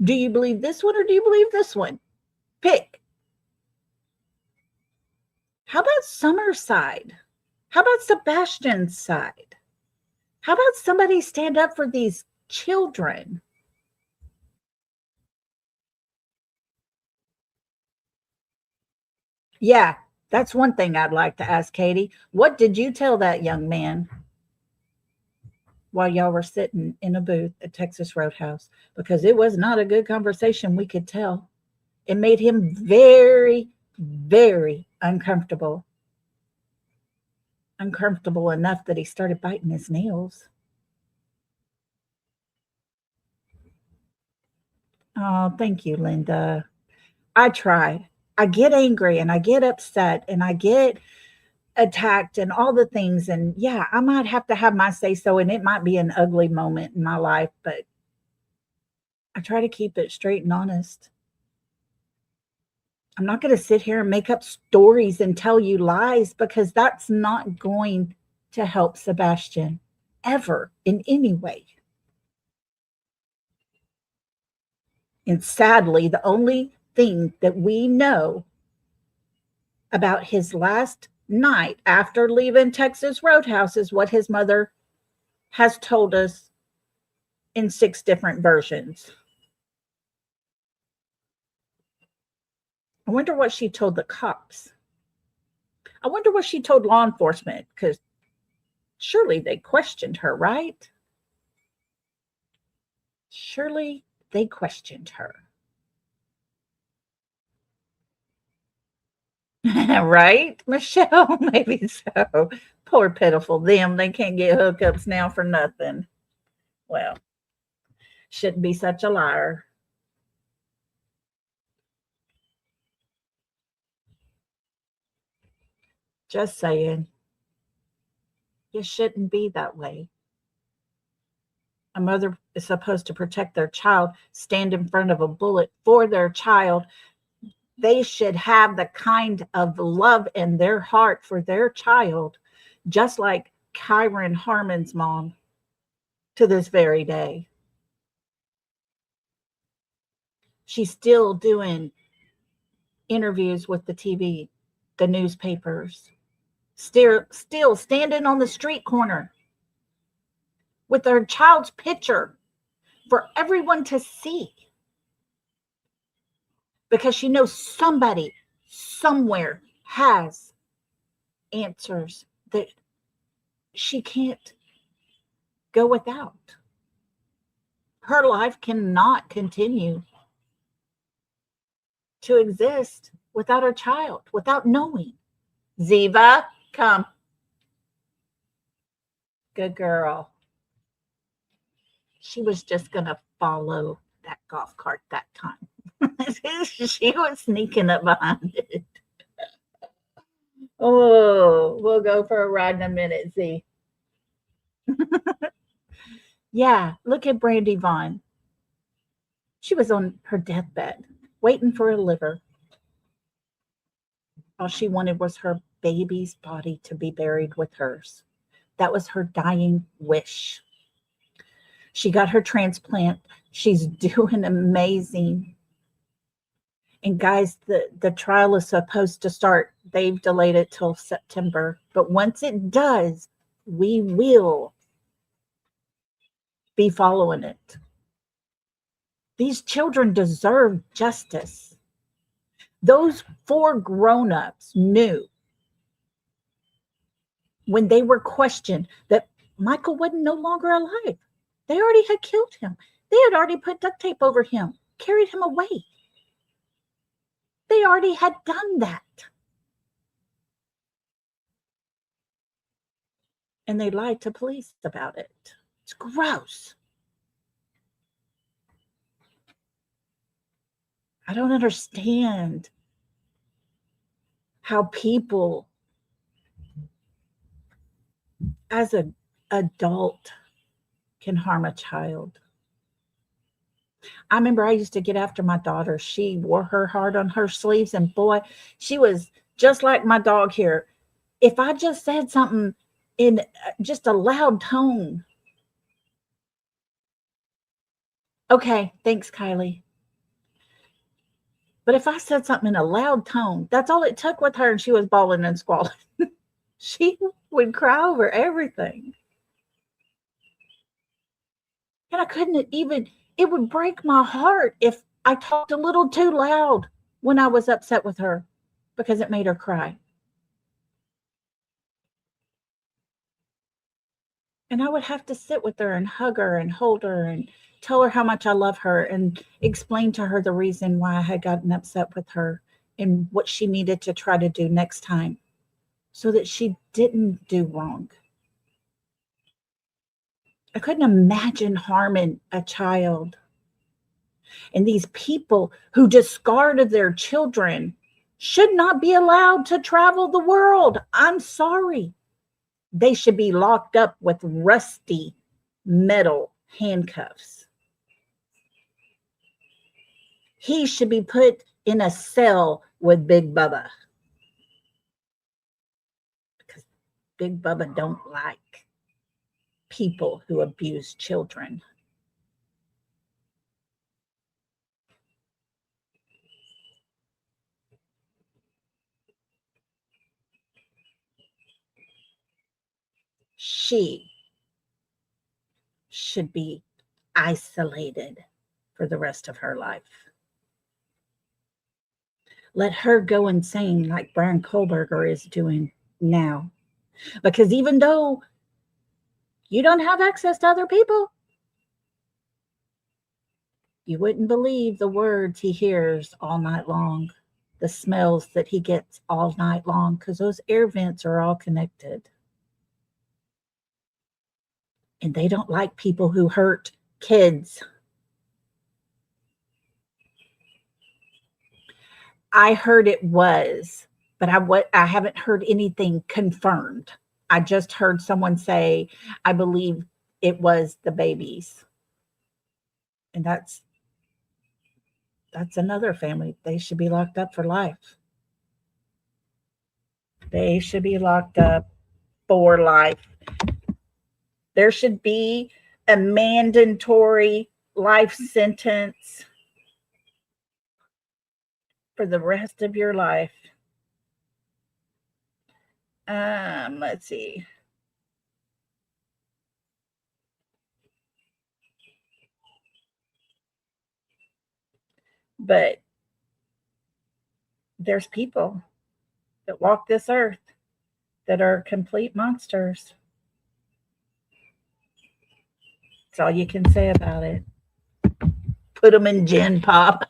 do you believe this one or do you believe this one? Pick. How about Summer's side? How about Sebastian's side? How about somebody stand up for these children? Yeah, that's one thing I'd like to ask Katie. What did you tell that young man while y'all were sitting in a booth at Texas Roadhouse? Because it was not a good conversation, we could tell. It made him very, very uncomfortable. Uncomfortable enough that he started biting his nails. Oh, thank you, Linda. I try. I get angry and I get upset and I get attacked and all the things. And yeah, I might have to have my say so, and it might be an ugly moment in my life, but I try to keep it straight and honest. I'm not going to sit here and make up stories and tell you lies because that's not going to help Sebastian ever in any way. And sadly, the only thing that we know about his last night after leaving Texas Roadhouse is what his mother has told us in 6 different versions. I wonder what she told the cops. I wonder what she told law enforcement, because surely they questioned her, right? Surely they questioned her. Right, Michelle? Maybe so. Poor pitiful them. They can't get hookups now for nothing. Well, shouldn't be such a liar. Just saying. You shouldn't be that way. A mother is supposed to protect their child, stand in front of a bullet for their child. They should have the kind of love in their heart for their child, just like Kyron Harmon's mom to this very day. She's still doing interviews with the TV, the newspapers, still standing on the street corner with her child's picture for everyone to see. Because she knows somebody somewhere has answers that she can't go without. Her life cannot continue to exist without her child, without knowing. Ziva, come. Good girl. She was just going to follow that golf cart that time. She was sneaking up behind it. Oh, we'll go for a ride in a minute, Z. Yeah, look at Brandy Vaughn. She was on her deathbed, waiting for a liver. All she wanted was her baby's body to be buried with hers. That was her dying wish. She got her transplant. She's doing amazing. And guys, the trial is supposed to start. They've delayed it till September. But once it does, we will be following it. These children deserve justice. Those 4 grown-ups knew when they were questioned that Michael wasn't no longer alive. They already had killed him. They had already put duct tape over him, carried him away. They already had done that. And they lied to police about it. It's gross. I don't understand how people as an adult can harm a child. I remember I used to get after my daughter. She wore her heart on her sleeves, and boy, she was just like my dog here. If I just said something in just a loud tone, okay, thanks, Kylie. But if I said something in a loud tone, that's all it took with her, and she was bawling and squalling. She would cry over everything. And I couldn't even, it would break my heart if I talked a little too loud when I was upset with her because it made her cry. And I would have to sit with her and hug her and hold her and tell her how much I love her and explain to her the reason why I had gotten upset with her and what she needed to try to do next time so that she didn't do wrong. I couldn't imagine harming a child. And these people who discarded their children should not be allowed to travel the world. I'm sorry. They should be locked up with rusty metal handcuffs. He should be put in a cell with Big Bubba. Because Big Bubba don't like people who abuse children. She should be isolated for the rest of her life. Let her go insane like Brian Kohlberger is doing now. Because even though you don't have access to other people, you wouldn't believe the words he hears all night long, the smells that he gets all night long, because those air vents are all connected. And they don't like people who hurt kids. I heard it was, but I haven't heard anything confirmed. I just heard someone say, I believe it was the babies. And that's another family. They should be locked up for life. They should be locked up for life. There should be a mandatory life sentence for the rest of your life. Let's see. But there's people that walk this earth that are complete monsters. That's all you can say about it. Put them in gin pop.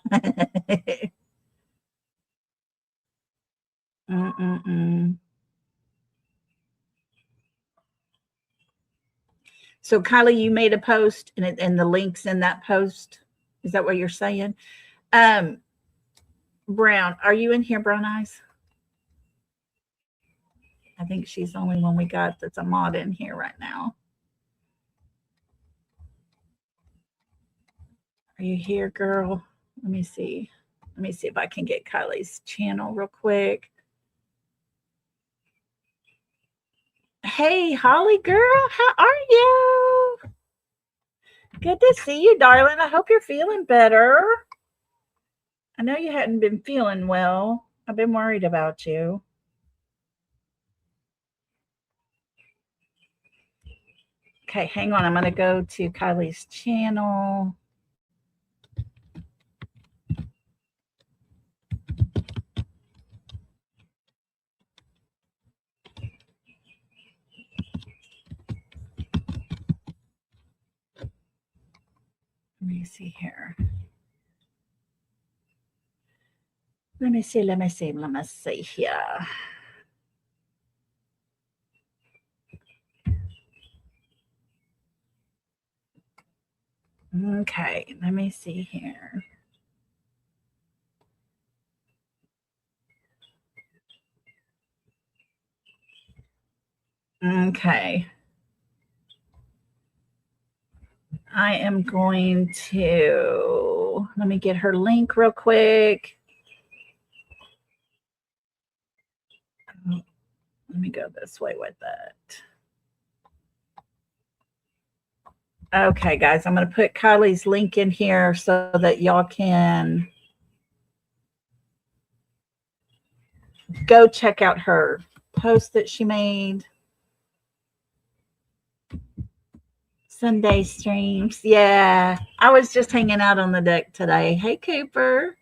So Kylie, you made a post and the link's in that post. Is that what you're saying? Brown, are you in here, Brown Eyes? I think she's the only one we got that's a mod in here right now. Are you here, girl? Let me see. Let me see if I can get Kylie's channel real quick. Hey, Holly girl, how are you? Good to see you, darling. I hope you're feeling better. I know you hadn't been feeling well. I've been worried about you. Okay, hang on. I'm going to go to Kylie's channel. Let me see here. Let me see here. Okay, let me see here. Okay. I am going to, let me get her link real quick. Let me go this way with it. Okay, guys, I'm going to put Kylie's link in here so that y'all can go check out her post that she made. Sunday streams. Yeah, I was just hanging out on the deck today. Hey, Cooper.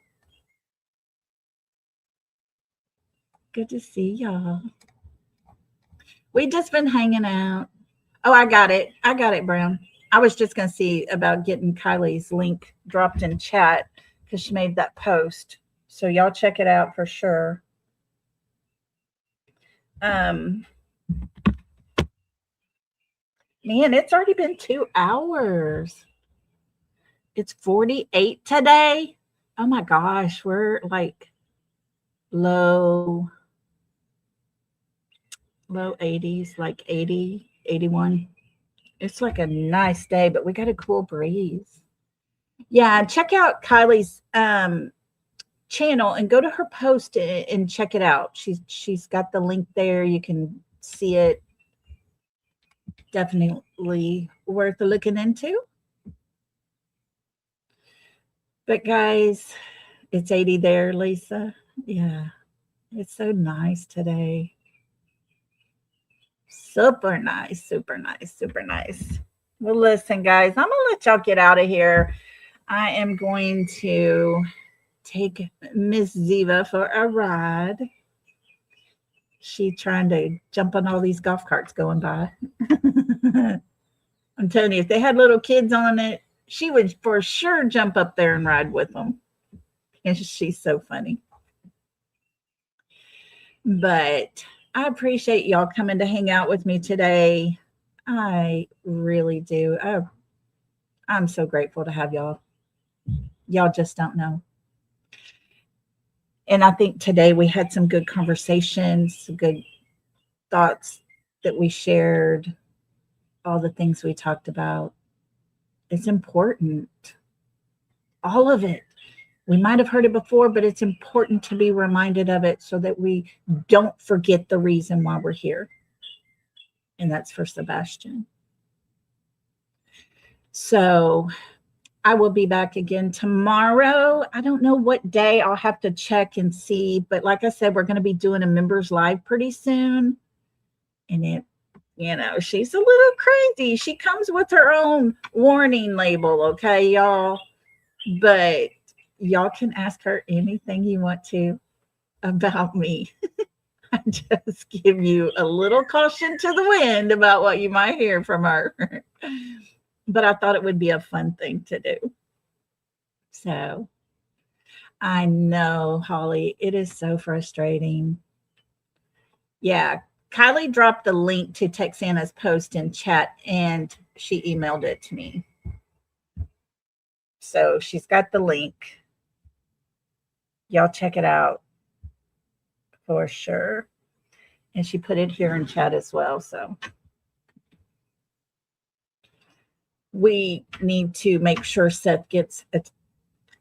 Good to see y'all. We just been hanging out. Oh, I got it. I got it, Brown. I was just going to see about getting Kylie's link dropped in chat because she made that post. So y'all check it out for sure. Man, it's already been 2 hours. It's 48 today. Oh my gosh, we're like low 80s, like 80, 81. It's like a nice day, but we got a cool breeze. Yeah, check out Kylie's channel and go to her post and check it out. She's got the link there. You can see it. Definitely worth looking into. But guys, it's 80 there, Lisa. Yeah, it's so nice today. Super nice, super nice, super nice. Well, listen, guys, I'm going to let y'all get out of here. I am going to take Miss Ziva for a ride. She's trying to jump on all these golf carts going by. I'm telling you, if they had little kids on it, she would for sure jump up there and ride with them. And she's so funny. But I appreciate y'all coming to hang out with me today. I really do. I'm so grateful to have y'all. Y'all just don't know. And I think today we had some good conversations, some good thoughts that we shared, all the things we talked about. It's important. All of it. We might have heard it before, but it's important to be reminded of it so that we don't forget the reason why we're here. And that's for Sebastian. So I will be back again tomorrow. I don't know what day. I'll have to check and see. But like I said, we're going to be doing a members live pretty soon. And it, you know, she's a little crazy. She comes with her own warning label. Okay, y'all. But y'all can ask her anything you want to about me. I just give you a little caution to the wind about what you might hear from her. But I thought it would be a fun thing to do. So I know, Holly, it is so frustrating. Yeah, Kylie dropped the link to Texana's post in chat and she emailed it to me. So she's got the link. Y'all check it out for sure. And she put it here in chat as well. So we need to make sure Seth gets a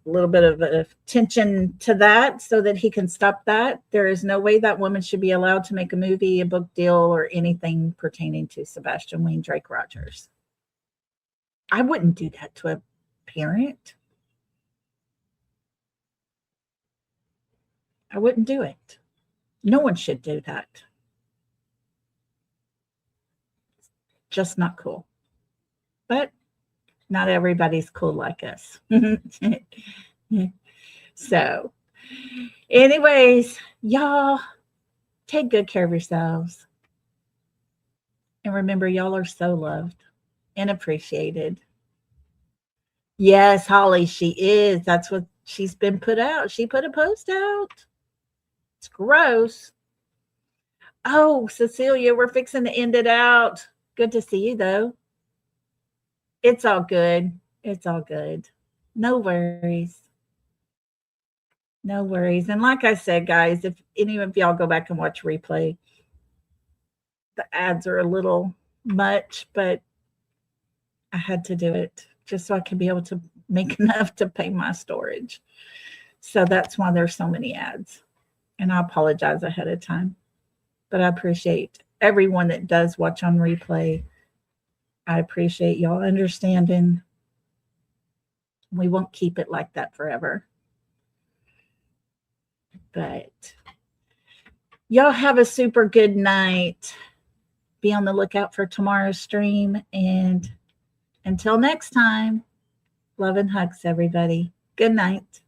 little bit of attention to that so that he can stop that. There is no way that woman should be allowed to make a movie, a book deal, or anything pertaining to Sebastian Wayne Drake Rogers. I wouldn't do that to a parent. I wouldn't do it. No one should do that. Just not cool. But not everybody's cool like us. So, anyways, y'all take good care of yourselves. And remember, y'all are so loved and appreciated. Yes, Holly, she is. That's what she's been put out. She put a post out. It's gross. Oh, Cecilia, we're fixing to end it out. Good to see you, though. It's all good. It's all good. No worries. No worries. And like I said, guys, if any of y'all go back and watch replay, the ads are a little much, but I had to do it just so I can be able to make enough to pay my storage. So that's why there's so many ads. And I apologize ahead of time. But I appreciate everyone that does watch on replay. I appreciate y'all understanding. We won't keep it like that forever. But y'all have a super good night. Be on the lookout for tomorrow's stream. And until next time, love and hugs, everybody. Good night.